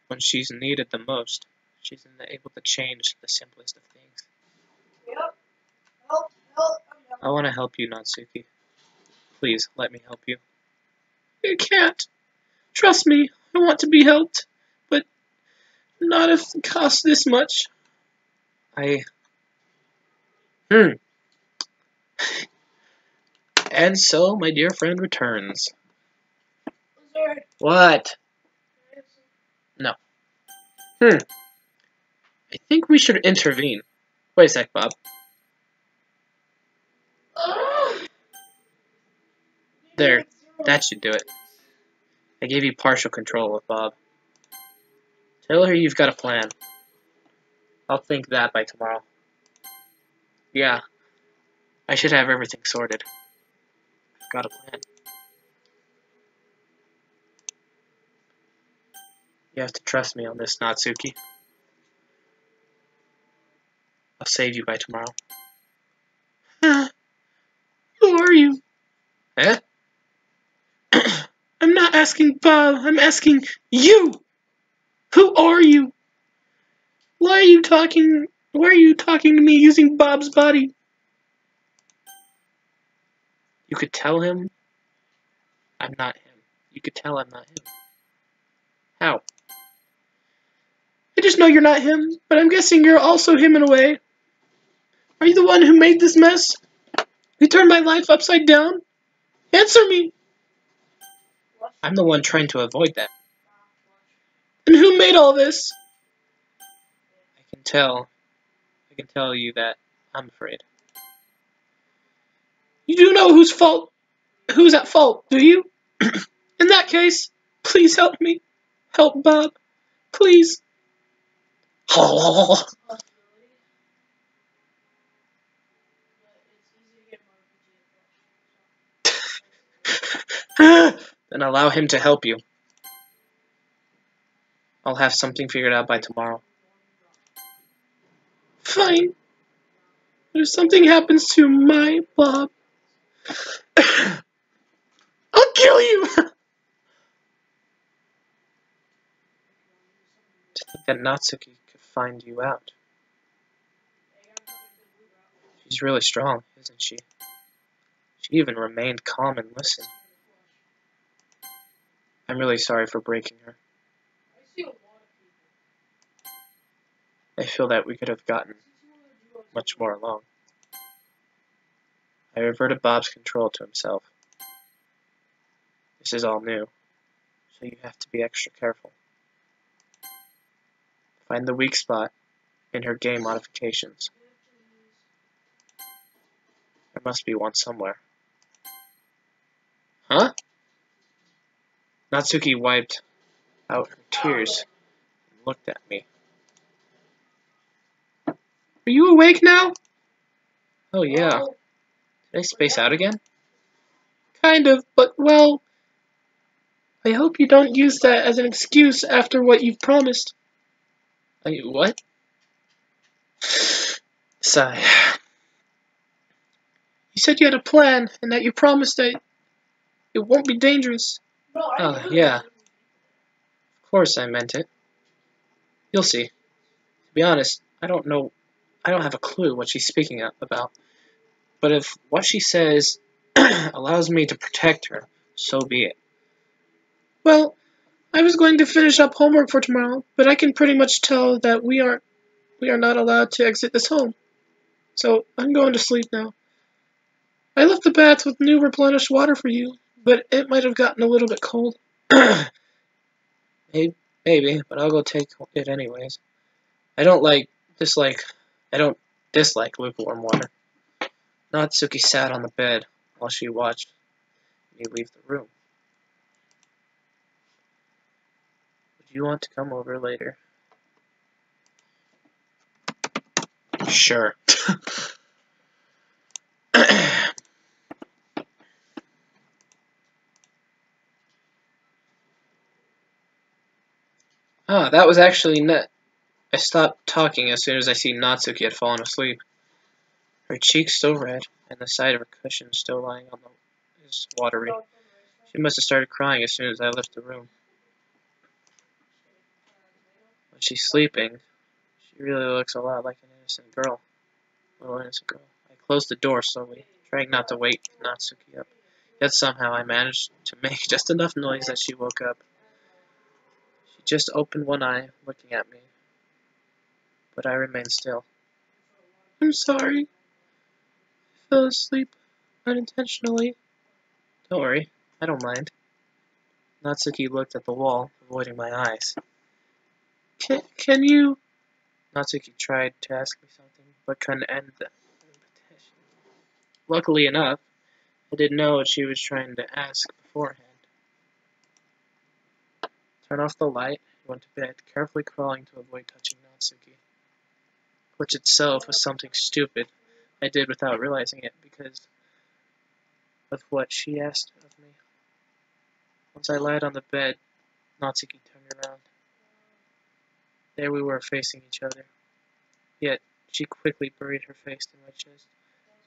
when she's needed the most, she's unable to change the simplest of things. I want to help you, Natsuki. Please, let me help you. You can't. Trust me, I want to be helped, but not if it costs this much. And so, my dear friend returns. What? No. I think we should intervene. Wait a sec, Bob. There, that should do it. I gave you partial control with Bob. Tell her you've got a plan. I'll think that by tomorrow. Yeah, I should have everything sorted. I've got a plan. You have to trust me on this, Natsuki. I'll save you by tomorrow. Who are you? Eh? I'm not asking Bob, I'm asking you! Who are you? Why are you talking to me using Bob's body? You could tell him I'm not him. You could tell I'm not him. How? I just know you're not him, but I'm guessing you're also him in a way. Are you the one who made this mess? You turned my life upside down? Answer me! I'm the one trying to avoid that. And who made all this? I can tell you that I'm afraid. You do know who's at fault, do you? In that case, please help me. Help Bob. Please. Then allow him to help you. I'll have something figured out by tomorrow. Fine. But if something happens to my Bob, I'll kill you! To think that Natsuki could find you out. She's really strong, isn't she? She even remained calm and listened. I'm really sorry for breaking her. I feel that we could have gotten much more along. I reverted Bob's control to himself. This is all new, so you have to be extra careful. Find the weak spot in her game modifications. There must be one somewhere. Huh? Natsuki wiped out her tears and looked at me. Are you awake now? Oh yeah. Did I space out again? Kind of, but well, I hope you don't use that as an excuse after what you've promised. What? Sigh. You said you had a plan and that you promised that it won't be dangerous. Oh, yeah. Of course I meant it. You'll see. To be honest, I don't have a clue what she's speaking about. But if what she says allows me to protect her, so be it. Well, I was going to finish up homework for tomorrow, but I can pretty much tell that we are not allowed to exit this home. So I'm going to sleep now. I left the bath with new replenished water for you, but it might have gotten a little bit cold. Maybe, but I'll go take it anyways. I don't dislike lukewarm water. Natsuki sat on the bed while she watched me leave the room. Would you want to come over later? Sure. That was actually net. I stopped talking as soon as I see Natsuki had fallen asleep. Her cheeks still red, and the side of her cushion still lying on is watery. She must have started crying as soon as I left the room. When she's sleeping, she really looks a lot like an innocent girl. Little innocent girl. I closed the door slowly, trying not to wake Natsuki up. Yet somehow I managed to make just enough noise that she woke up. She just opened one eye, looking at me. But I remained still. I'm sorry. I fell asleep unintentionally. Don't worry, I don't mind. Natsuki looked at the wall, avoiding my eyes. Can you... Natsuki tried to ask me something, but couldn't end the invitation. Luckily enough, I didn't know what she was trying to ask beforehand. Turned off the light and went to bed, carefully crawling to avoid touching Natsuki, which itself was something stupid I did without realizing it because of what she asked of me. Once I lied on the bed, Natsuki turned around. There we were facing each other. Yet she quickly buried her face in my chest,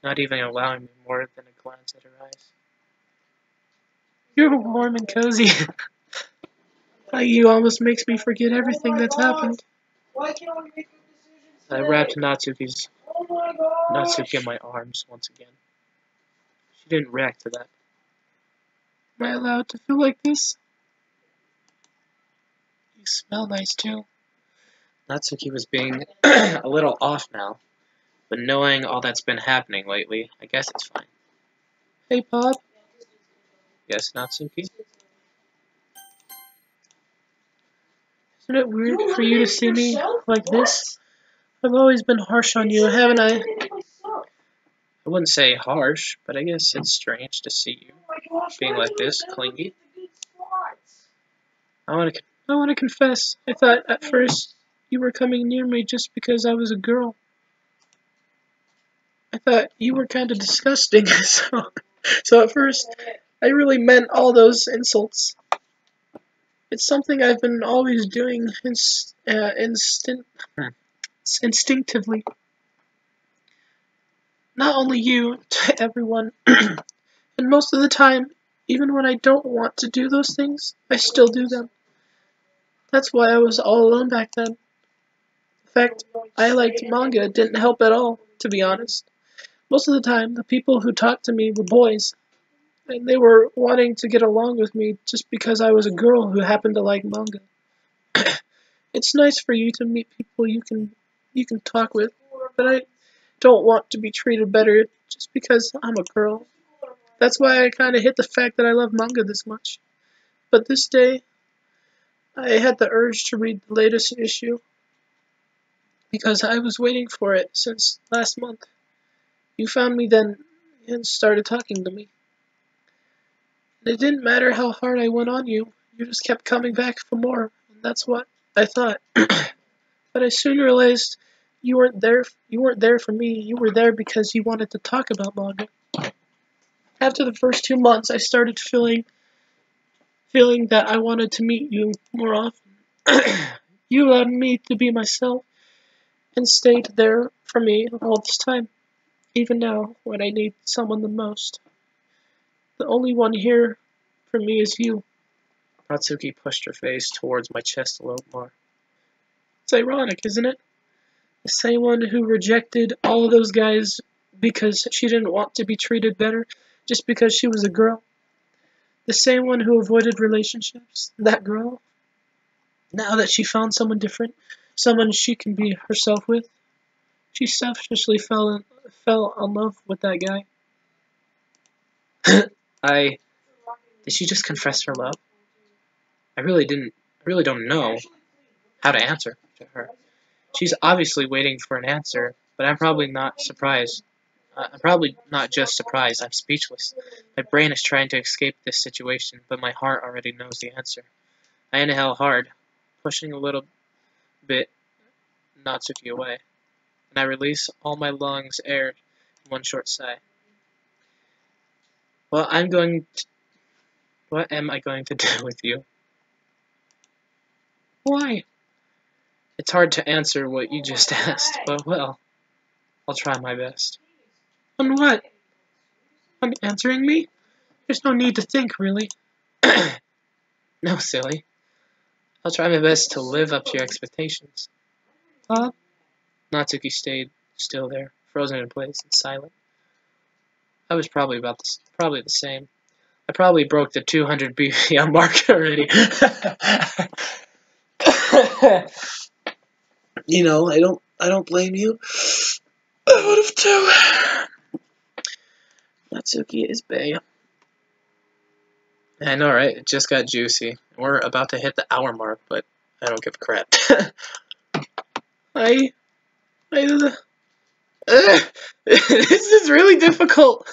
not even allowing me more than a glance at her eyes. You're warm and cozy. You almost makes me forget everything that's happened. I wrapped Natsuki in my arms once again. She didn't react to that. Am I allowed to feel like this? You smell nice too. Natsuki was being a little off now, but knowing all that's been happening lately, I guess it's fine. Hey, Bob. Yes, Natsuki? Isn't it weird for you to see me like this? I've always been harsh on you, haven't I? I wouldn't say harsh, but I guess it's strange to see you being like this, clingy. I want to confess, I thought at first you were coming near me just because I was a girl. I thought you were kind of disgusting, so at first I really meant all those insults. It's something I've been always doing instinctively. Not only you, to everyone. And most of the time, even when I don't want to do those things, I still do them. That's why I was all alone back then. In fact, I liked manga didn't help at all, to be honest. Most of the time, the people who talked to me were boys, and they were wanting to get along with me just because I was a girl who happened to like manga. It's nice for you to meet people you can talk with, but I don't want to be treated better just because I'm a girl. That's why I kind of hit the fact that I love manga this much. But this day, I had the urge to read the latest issue because I was waiting for it since last month. You found me then and started talking to me. And it didn't matter how hard I went on you, you just kept coming back for more, and that's what I thought. But I soon realized you weren't there for me, you were there because you wanted to talk about manga. After the first 2 months, I started feeling that I wanted to meet you more often. You allowed me to be myself and stayed there for me all this time, even now when I need someone the most. The only one here for me is you. Natsuki pushed her face towards my chest a little more. It's ironic, isn't it? The same one who rejected all of those guys because she didn't want to be treated better just because she was a girl. The same one who avoided relationships. That girl. Now that she found someone different, someone she can be herself with, she selfishly fell in love with that guy. Did she just confess her love? I really don't know how to answer to her. She's obviously waiting for an answer, but I'm probably not surprised. I'm probably not just surprised, I'm speechless. My brain is trying to escape this situation, but my heart already knows the answer. I inhale hard, pushing a little bit Natsuki away, and I release all my lungs air in one short sigh. Well, what am I going to do with you? Why? It's hard to answer what you just asked, but well, I'll try my best. On what? On answering me? There's no need to think, really. No, silly. I'll try my best to live up to your expectations. Bob? Natsuki stayed still there, frozen in place and silent. I was probably the same. I probably broke the 200 BPM mark already. I don't blame you. I would have too. Natsuki is bae. I know, right? It just got juicy. We're about to hit the hour mark, but I don't give a crap. I, this is really difficult.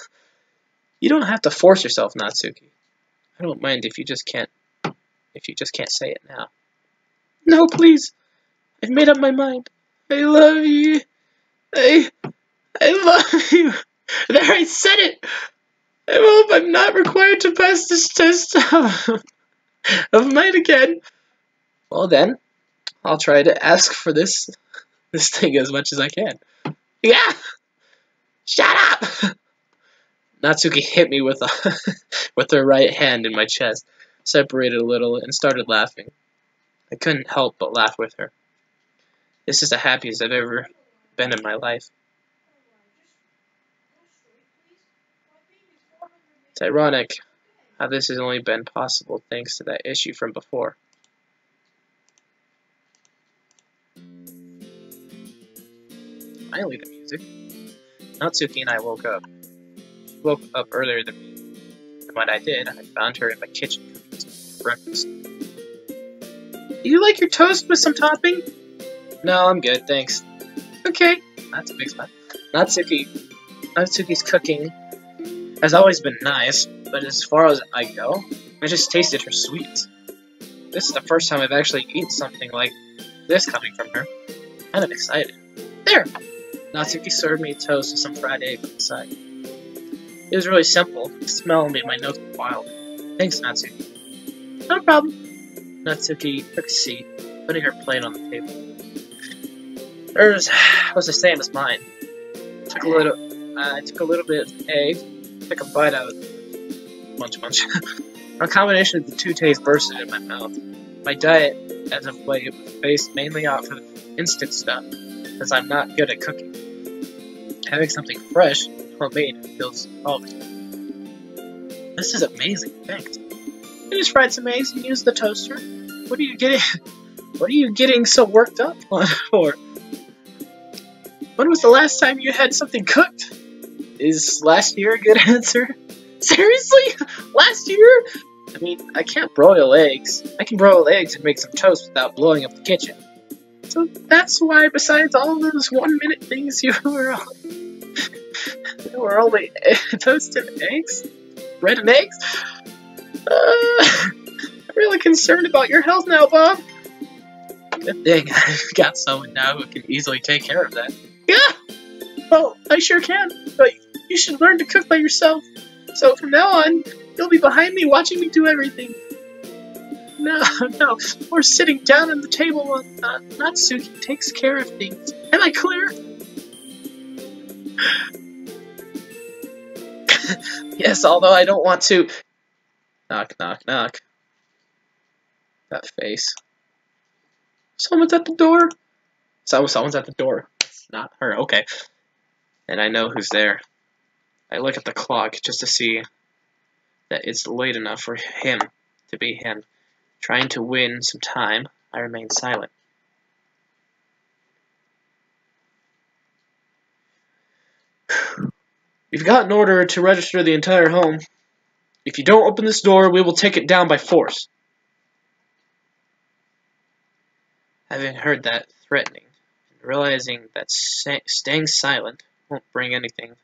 You don't have to force yourself, Natsuki. I don't mind if you just can't say it now. No, please. I've made up my mind. I love you. I love you. There, I said it. I hope I'm not required to pass this test of mine again. Well then, I'll try to ask for this thing as much as I can. Yeah! Shut up! Natsuki hit me with with her right hand in my chest, separated a little, and started laughing. I couldn't help but laugh with her. This is the happiest I've ever been in my life. It's ironic how this has only been possible thanks to that issue from before. Finally, the music. Natsuki and I woke up. She woke up earlier than me, and when I did, I found her in my kitchen cooking some breakfast. Do you like your toast with some topping? No, I'm good, thanks. Okay, that's a big smile. Natsuki's cooking has always been nice, but as far as I go, I just tasted her sweets. This is the first time I've actually eaten something like this coming from her. I'm kind of excited. There! Natsuki served me toast with some fried egg on the side. It was really simple. The smell made my nose go wild. Thanks, Natsuki. No problem. Natsuki took a seat, putting her plate on the table. Hers was the same as mine. I took a little bit of egg, took a bite out of it. Munch, munch. A combination of the two tastes bursted in my mouth. My diet, as of late, was based mainly off of instant stuff, as I'm not good at cooking. Having something fresh, homemade, feels always. This is amazing, thanks. I just fried some eggs and used the toaster. What are you getting so worked up for? When was the last time you had something cooked? Is last year a good answer? Seriously? Last year? I mean, I can't broil eggs. I can broil eggs and make some toast without blowing up the kitchen. So that's why, besides all those 1-minute things, you were only toasting eggs? Bread and eggs? I'm really concerned about your health now, Bob. Good thing I've got someone now who can easily take care of that. Yeah! Well, I sure can, but you should learn to cook by yourself. So from now on, you'll be behind me watching me do everything. No, we're sitting down at the table while Natsuki takes care of things. Am I clear? Yes, although I don't want to... Knock, knock, knock. That face. Someone's at the door. Someone's at the door. It's not her. Okay. And I know who's there. I look at the clock just to see that it's late enough for him to be him. Trying to win some time, I remain silent. We've got an order to register the entire home. If you don't open this door, we will take it down by force. Having heard that threatening, and realizing that staying silent won't bring anything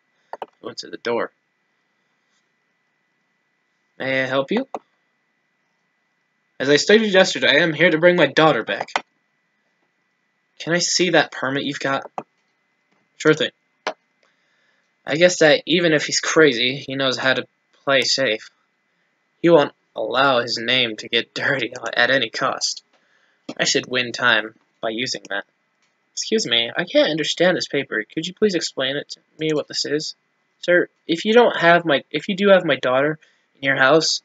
to the door. May I help you? As I stated yesterday, I am here to bring my daughter back. Can I see that permit you've got? Sure thing. I guess that even if he's crazy, he knows how to play safe. He won't allow his name to get dirty at any cost. I should win time by using that. Excuse me, I can't understand this paper. Could you please explain it to me what this is? Sir, if you do have my daughter in your house,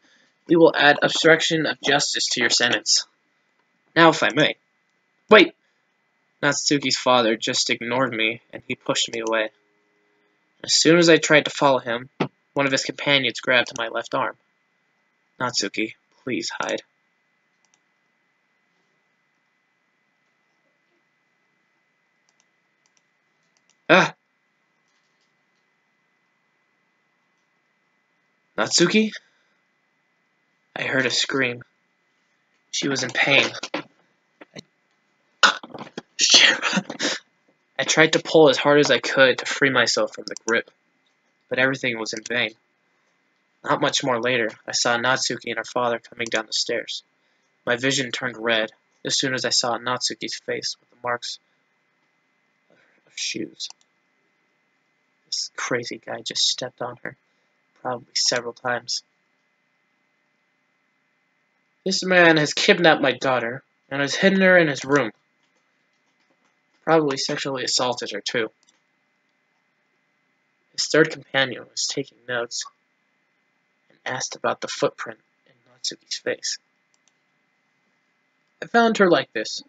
we will add obstruction of justice to your sentence. Now, if I may. Wait! Natsuki's father just ignored me, and he pushed me away. As soon as I tried to follow him, one of his companions grabbed my left arm. Natsuki, please hide. Ah! Natsuki? I heard a scream. She was in pain. I tried to pull as hard as I could to free myself from the grip, but everything was in vain. Not much more later, I saw Natsuki and her father coming down the stairs. My vision turned red as soon as I saw Natsuki's face with the marks of shoes. This crazy guy just stepped on her, probably several times. This man has kidnapped my daughter and has hidden her in his room. Probably sexually assaulted her too. His third companion was taking notes and asked about the footprint in Natsuki's face. I found her like this,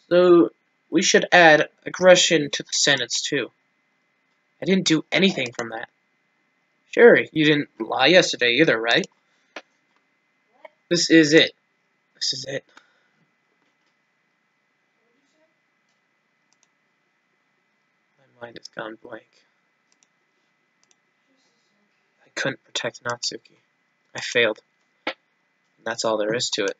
so we should add aggression to the sentence too. I didn't do anything from that. Sure, you didn't lie yesterday either, right? This is it. This is it. My mind has gone blank. I couldn't protect Natsuki. I failed. And that's all there is to it.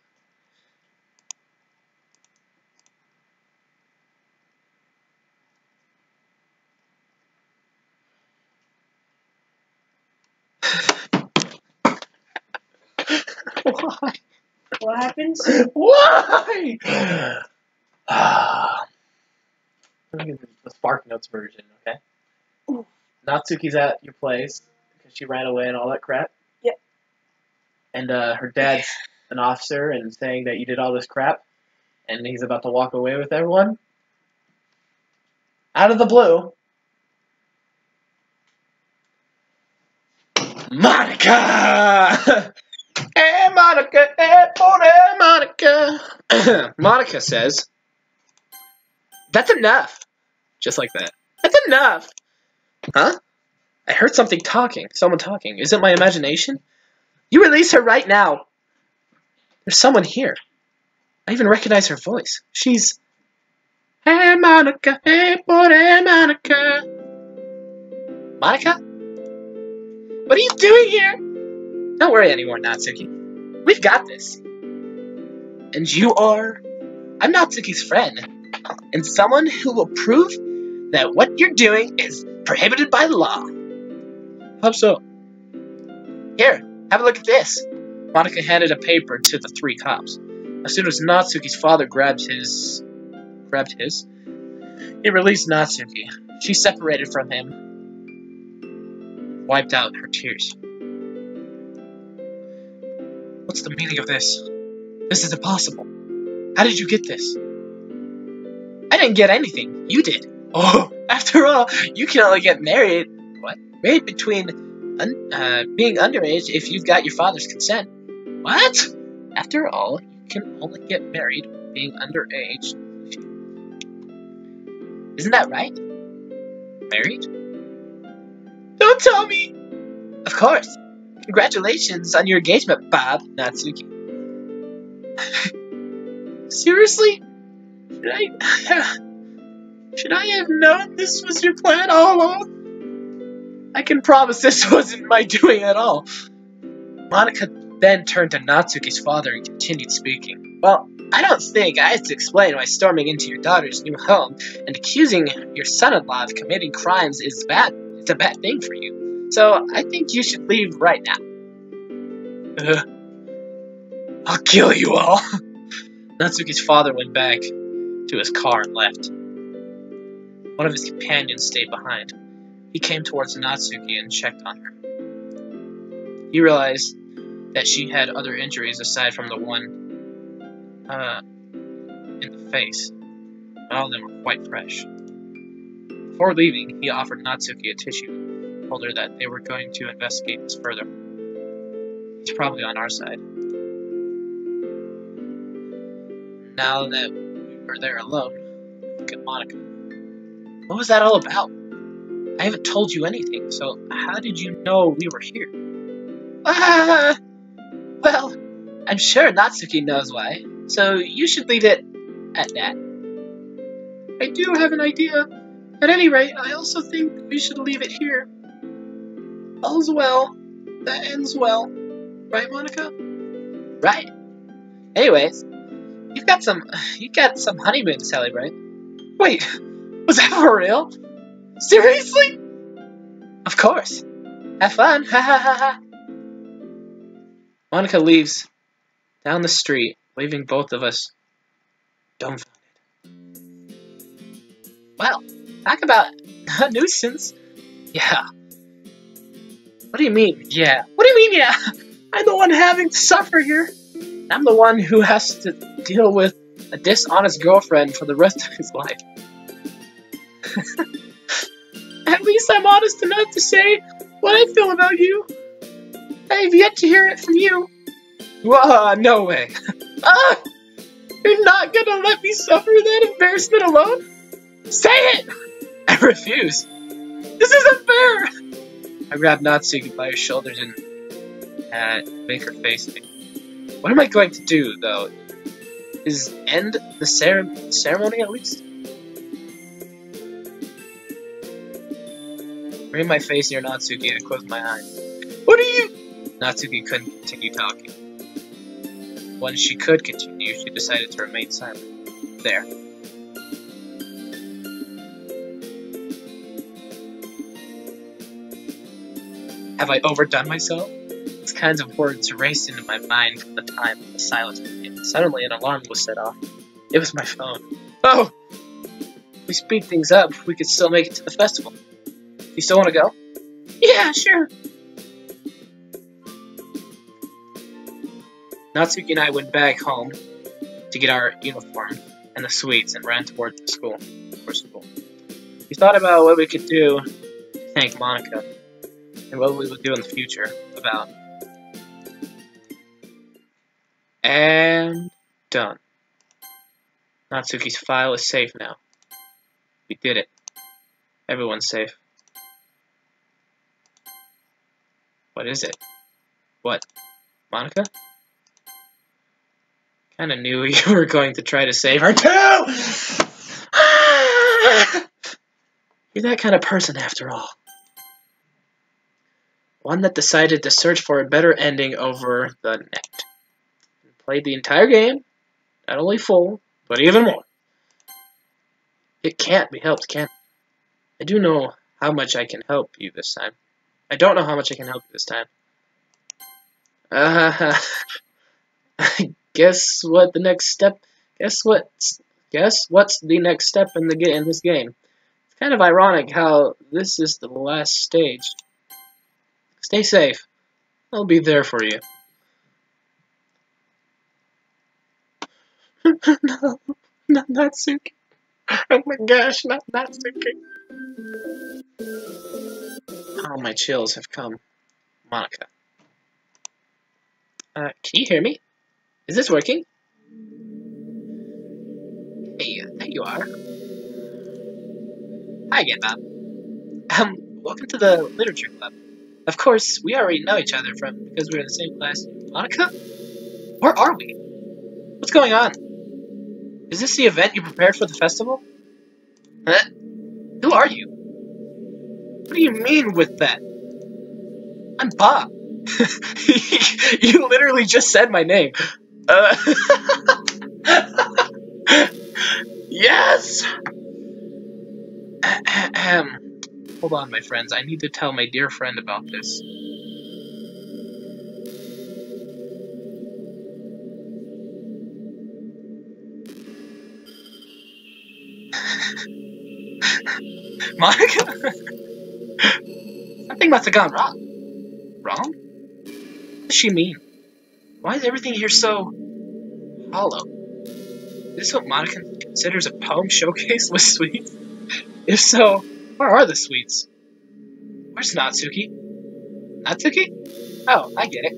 Why? What happens? Why? Let me get the Spark Notes version, okay? Ooh. Natsuki's at your place because she ran away and all that crap. Yep. And her dad's an officer and saying that you did all this crap, and he's about to walk away with everyone. Out of the blue, Monica! Hey, Monica! Hey, hey, Monica! Monica says, "That's enough." Just like that. That's enough! Huh? I heard something talking. Someone talking. Is it my imagination? You release her right now! There's someone here. I even recognize her voice. She's... Hey, Monica! Hey, hey, Monica! Monica? What are you doing here? Don't worry anymore, Natsuki. We've got this. And you are... I'm Natsuki's friend. And someone who will prove that what you're doing is prohibited by law. How so? Here, have a look at this. Monica handed a paper to the three cops. As soon as Natsuki's father grabbed his, he released Natsuki. She separated from him, wiped out her tears. What's the meaning of this? This is impossible. How did you get this? I didn't get anything. You did. Oh, after all, you can only get married. What? Married between being underage if you've got your father's consent. What? After all, you can only get married being underage. Isn't that right? Married? Don't tell me! Of course. Congratulations on your engagement, Bob, Natsuki. Seriously? Should I have known this was your plan all along? I can promise this wasn't my doing at all. Monica then turned to Natsuki's father and continued speaking. Well, I don't think I have to explain why storming into your daughter's new home and accusing your son-in-law of committing crimes is bad. It's a bad thing for you. So I think you should leave right now. I'll kill you all. Natsuki's father went back to his car and left. One of his companions stayed behind. He came towards Natsuki and checked on her. He realized that she had other injuries aside from the one in the face. All of them were quite fresh. Before leaving, he offered Natsuki a tissue and told her that they were going to investigate this further. He's probably on our side. Now that we were there alone, look at Monica. What was that all about? I haven't told you anything, so how did you know we were here? Well, I'm sure Natsuki knows why, so you should leave it at that. I do have an idea. At any rate, I also think we should leave it here. All's well that ends well. Right, Monica? Right. Anyways, you got some honeymoon to celebrate. Wait, Was that for real? Seriously? Of course. Have fun. Ha ha ha ha. Monica leaves down the street, leaving both of us dumbfounded. Well, talk about a nuisance. Yeah. What do you mean, yeah? What do you mean, yeah? I'm the one having to suffer here. I'm the one who has to deal with a dishonest girlfriend for the rest of his life. At least I'm honest enough to say what I feel about you. I've yet to hear it from you. Whoa, no way. Ah! You're not gonna let me suffer that embarrassment alone? Say it! I refuse. This isn't fair! I grabbed Natsuki by her shoulders and make her face me. What am I going to do, though? Is end the ceremony at least? Bring my face near Natsuki and I closed my eyes. What are you? Natsuki couldn't continue talking. When she could continue, she decided to remain silent. There. Have I overdone myself? These kinds of words raced into my mind from the time the silence began. Suddenly, an alarm was set off. It was my phone. Oh! If we speed things up, we could still make it to the festival. You still want to go? Yeah, sure. Natsuki and I went back home to get our uniform and the sweets and ran towards the school. We thought about what we could do to thank Monica and what we would do in the future about. And done. Natsuki's file is safe now. We did it. Everyone's safe. What is it? What? Monica? Kinda knew you were going to try to save her too! You're that kind of person after all. One that decided to search for a better ending over the net. Played the entire game, not only full, but even more. It can't be helped, can it? I do know how much I can help you this time. I don't know how much I can help you this time. Guess what's the next step in this game? It's kind of ironic how this is the last stage. Stay safe. I'll be there for you. No, not Natsuki. Oh my gosh, not Natsuki. Oh, my chills have come. Monica. Can you hear me? Is this working? Hey, there you are. Hi again, Bob. Welcome to the Literature Club. Of course, we already know each other because we're in the same class. Monica? Where are we? What's going on? Is this the event you prepared for the festival? Huh? Who are you? What do you mean with that? I'm Bob. You literally just said my name. Yes! Hold on, my friends. I need to tell my dear friend about this. Monica? Something must have gone wrong. Wrong? What does she mean? Why is everything here so hollow? Is this what Monica considers a poem showcase with sweets? If so, where are the sweets? Where's Natsuki? Natsuki? Oh, I get it.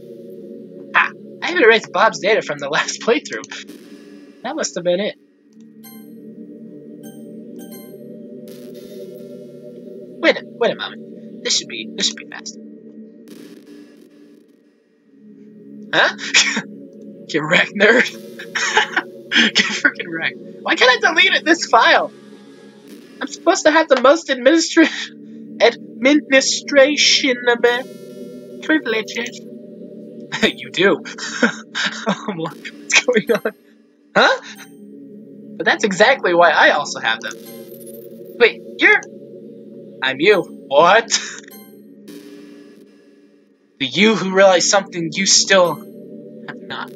Ah, I have erased Bob's data from the last playthrough. That must have been it. Wait a moment. This should be fast. Huh? Get wrecked, nerd. Get freaking wrecked. Why can't I delete it, this file? I'm supposed to have the most administration privileges. You do. Oh my, what's going on? Huh? But that's exactly why I also have them. Wait, you're... I'm you. What? The you who realized something you still have not.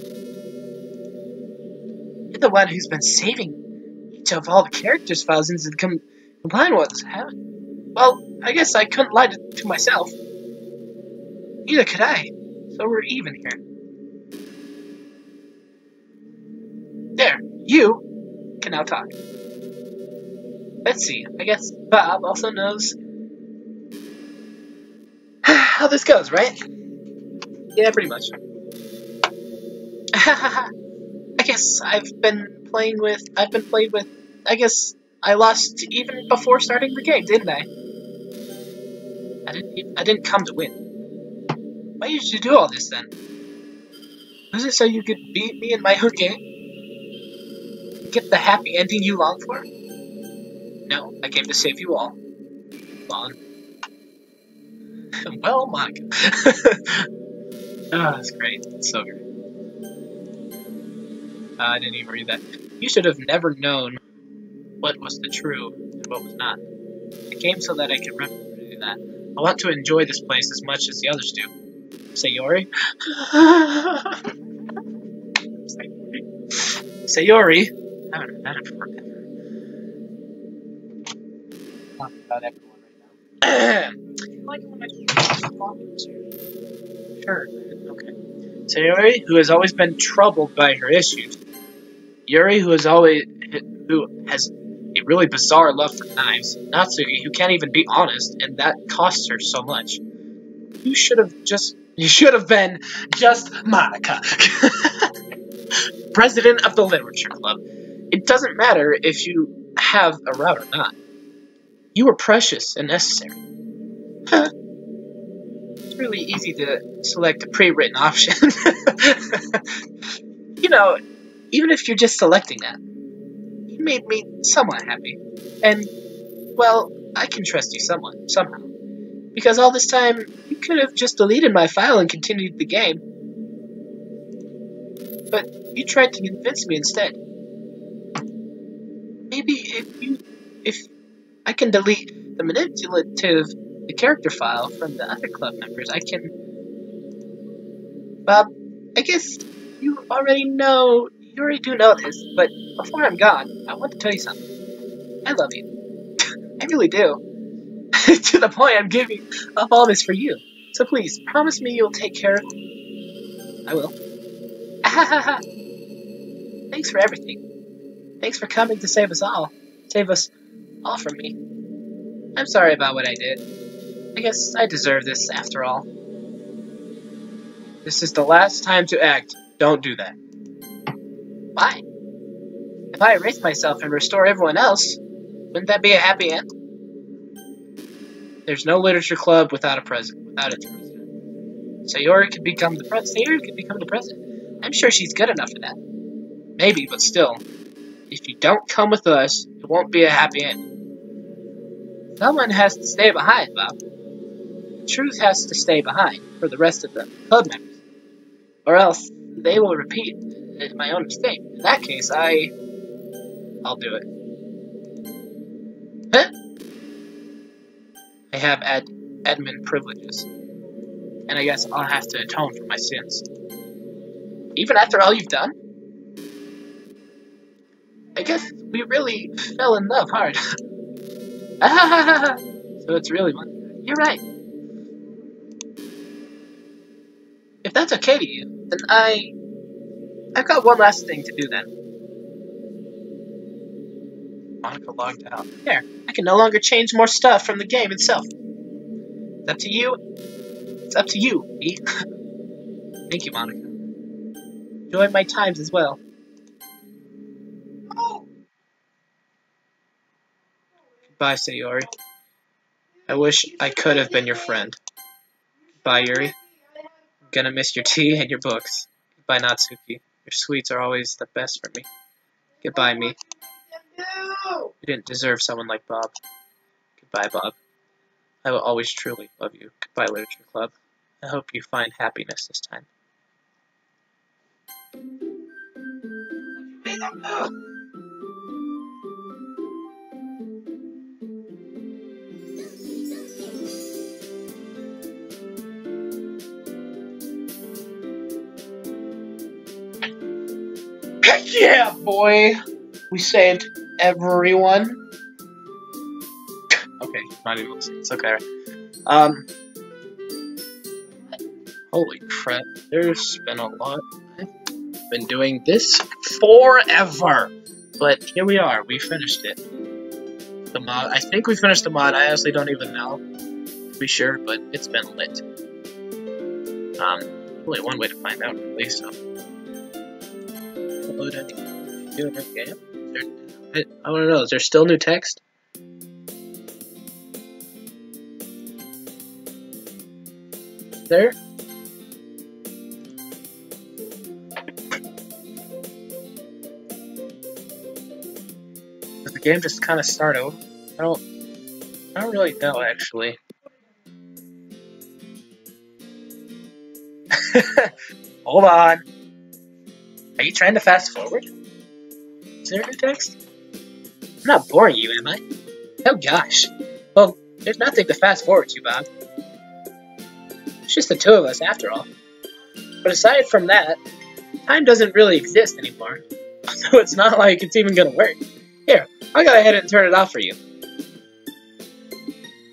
You're the one who's been saving each of all the characters' files into the combined ones, haven't you? Well, I guess I couldn't lie to myself. Neither could I. So we're even here. There, you can now talk. Let's see, I guess Bob also knows how this goes, right? Yeah, pretty much. I guess I've been played with, I guess I lost even before starting the game, didn't I? I didn't come to win. Why did you do all this then? Was it so you could beat me in my own game? Get the happy ending you long for? No, I came to save you all. Vaughn. Well, Manga. Oh, that's great. It's so great. I didn't even read that. You should have never known what was the true and what was not. I came so that I could remember to do that. I want to enjoy this place as much as the others do. Sayori? Sayori? I haven't heard that in forever. Talking about everyone right now. Like when I Sure. Okay. Sayori, who has always been troubled by her issues. Yuri, who has a really bizarre love for knives. Natsuki, who can't even be honest, and that costs her so much. You should have been just Monica. President of the Literature Club. It doesn't matter if you have a route or not. You were precious and necessary. It's really easy to select a pre-written option. You know, even if you're just selecting that, you made me somewhat happy. And, well, I can trust you somewhat, somehow. Because all this time, you could have just deleted my file and continued the game. But you tried to convince me instead. Maybe if I can delete the character file from the other club members, I can... Bob, I guess you already do know this, but before I'm gone, I want to tell you something. I love you. I really do. To the point I'm giving up all this for you. So please, promise me you'll take care of me. I will. Thanks for everything. Thanks for coming to save us all. Save us all from me. I'm sorry about what I did. I guess I deserve this after all. This is the last time to act. Don't do that. Why? If I erase myself and restore everyone else, wouldn't that be a happy end? There's no literature club without its president. Sayori could become the president. I'm sure she's good enough for that. Maybe, but still, if you don't come with us, it won't be a happy end. Someone has to stay behind, Bob. The truth has to stay behind for the rest of the club members, or else they will repeat my own mistake. In that case, I'll do it. Huh? I have admin privileges, and I guess I'll have to atone for my sins. Even after all you've done? I guess we really fell in love hard. So it's really one. You're right. If that's okay to you, then I've got one last thing to do then. Monica logged out. There, I can no longer change more stuff from the game itself. It's up to you. It's up to you, E. Thank you, Monica. Enjoy my times as well. Goodbye, Sayori. I wish I could have been your friend. Goodbye, Yuri. I'm gonna miss your tea and your books. Goodbye, Natsuki. Your sweets are always the best for me. Goodbye, me. You didn't deserve someone like Bob. Goodbye, Bob. I will always truly love you. Goodbye, Literature Club. I hope you find happiness this time. Yeah, boy. We saved everyone. Okay, not even listening. It's okay. Holy crap. There's been a lot. I've been doing this forever. But here we are. We finished it. The mod. I think we finished the mod. I honestly don't even know. To be sure, but it's been lit. Only one way to find out, really, so. Upload anything. Do a new game? I want to know, is there still new text? There? Does the game just kind of start over? I don't really know, actually. Hold on. Are you trying to fast forward? Is there new text? I'm not boring you, am I? Oh gosh. Well, there's nothing to fast forward to, Bob. It's just the two of us, after all. But aside from that, time doesn't really exist anymore. So it's not like it's even gonna work. Here, I'll go ahead and turn it off for you.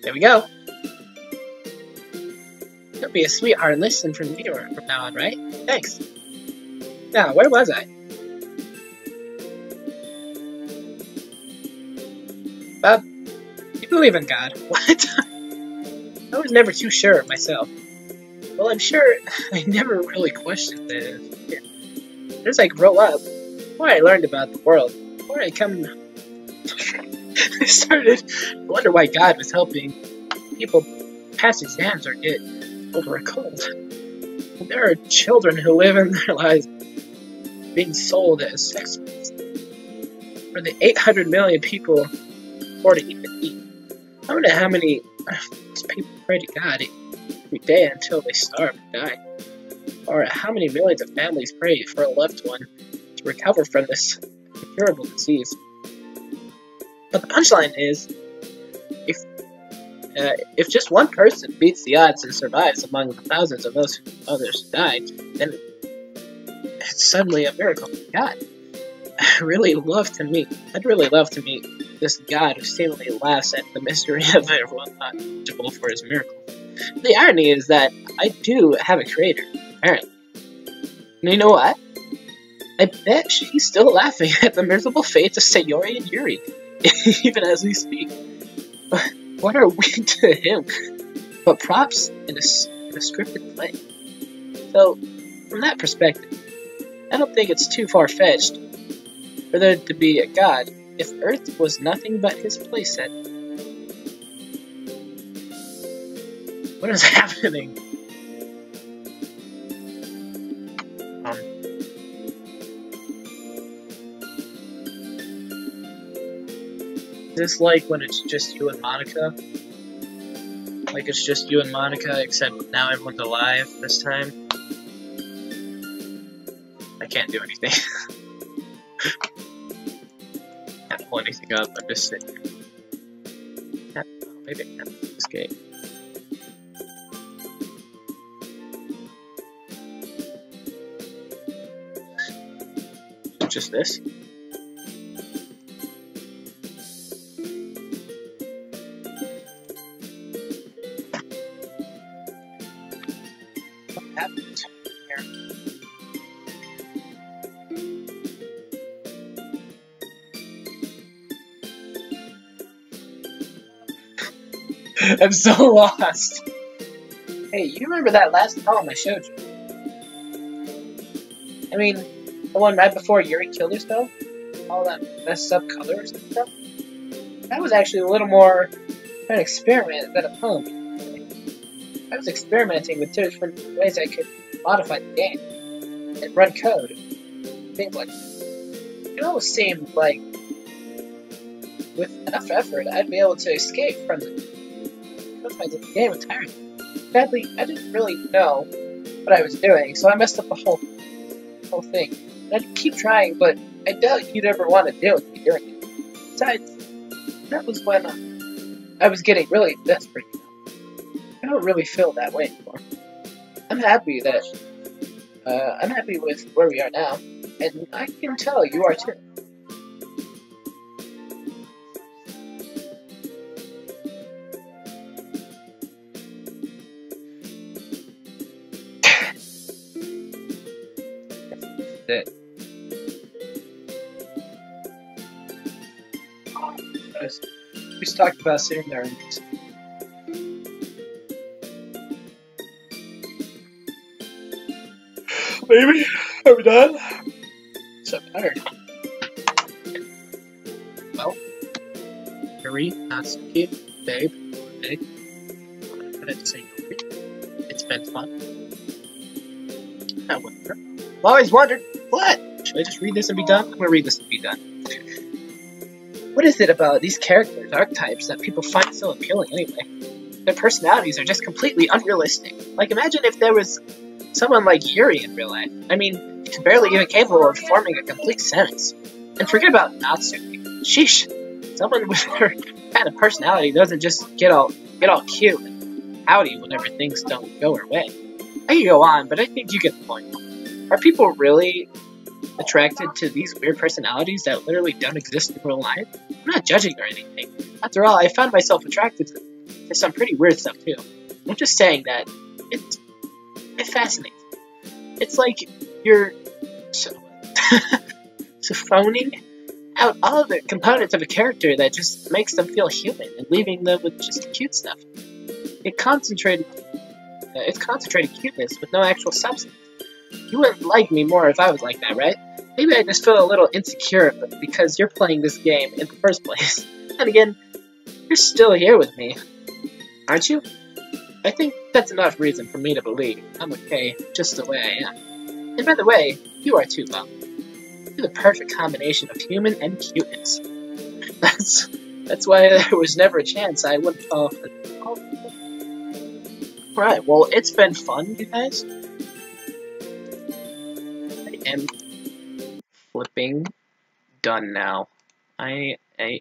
There we go. You'll be a sweetheart and listen from now on, right? Thanks. Now, where was I? Bob, you believe in God. What? I was never too sure of myself. Well, I'm sure I never really questioned it. Yeah. As I grow up, the more I learned about the world, the more I started to wonder why God was helping people pass exams or get over a cold. There are children who live in their lives being sold as sex slaves. For the 800 million people afford to even eat. I wonder how many people pray to God every day until they starve and die. Or how many millions of families pray for a loved one to recover from this incurable disease. But the punchline is, if just one person beats the odds and survives among the thousands of those others who died, then it's suddenly a miracle from God. I'd really love to meet this God who seemingly laughs at the mystery of everyone not eligible for his miracle. The irony is that I do have a creator, apparently. And you know what? I bet she's still laughing at the miserable fates of Sayori and Yuri, even as we speak. What are we to him but props in a scripted play? So, from that perspective, I don't think it's too far-fetched for there to be a God if Earth was nothing but his playset. What is happening? Is this like when it's just you and Monica? Like it's just you and Monica, except now everyone's alive this time? I can't do anything. Can't pull anything up, I'm just sitting here. Maybe I can escape. Just this? What happened here? I'm so lost. Hey, you remember that last poem I showed you? I mean, the one right before Yuri killed herself? All that messed up colors and stuff? That was actually a little more an experiment than a poem. I was experimenting with different ways I could modify the game and run code, things like that. It almost seemed like with enough effort I'd be able to escape from the game entirely. Sadly, I didn't really know what I was doing, so I messed up the whole thing. And I'd keep trying, but I doubt you'd ever want to deal with me doing it. Besides, that was when I was getting really desperate. I don't really feel that way anymore. I'm happy with where we are now. And I can tell you are too. That's it. We just talked about sitting there and just... Baby, are we done? So tired. Well, Yuri, Natsuki, babe, hey, I'm gonna say Yuri. It's been fun. I wonder. I've always wondered, what? Should I just read this and be done? I'm gonna read this and be done. What is it about these characters, archetypes, that people find so appealing anyway? Their personalities are just completely unrealistic. Like, imagine if there was someone like Yuri in real life. I mean, she's barely even capable of forming a complete sentence. And forget about Natsuki. Sheesh. Someone with her kind of personality doesn't just get all cute and howdy whenever things don't go her way. I could go on, but I think you get the point. Are people really attracted to these weird personalities that literally don't exist in real life? I'm not judging or anything. After all, I found myself attracted to some pretty weird stuff too. I'm just saying that it fascinates me. It's like you're so phoning out all the components of a character that just makes them feel human and leaving them with just the cute stuff. It's concentrated cuteness with no actual substance. You wouldn't like me more if I was like that, right? Maybe I just feel a little insecure because you're playing this game in the first place. And again, you're still here with me, aren't you? I think that's enough reason for me to believe I'm okay just the way I am. And by the way, you are too, Bob. You're the perfect combination of human and cuteness. That's why there was never a chance I wouldn't fall for it. Alright, well, it's been fun, you guys. I am flipping done now. I am.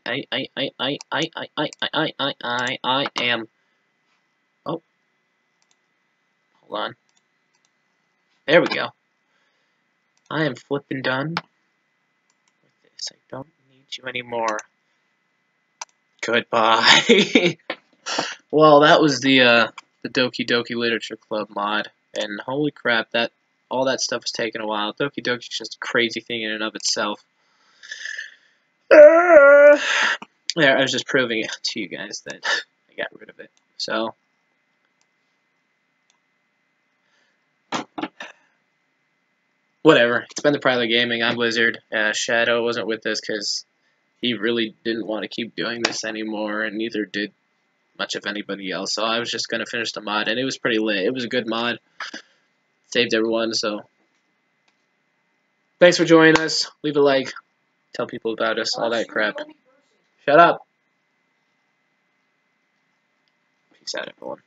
Oh, hold on. There we go. I am flipping done with this. I don't need you anymore. Goodbye. Well, that was the Doki Doki Literature Club mod, and holy crap, all that stuff was taking a while. Doki Doki's just a crazy thing in and of itself. There, I was just proving it to you guys that I got rid of it. So, whatever. It's been the Private Gaming. I'm Blizzard. Shadow wasn't with us because he really didn't want to keep doing this anymore, and neither did much of anybody else. So I was just going to finish the mod, and it was pretty lit. It was a good mod. Saved everyone, so thanks for joining us. Leave a like. Tell people about us. All that crap. Shut up. Peace out, everyone.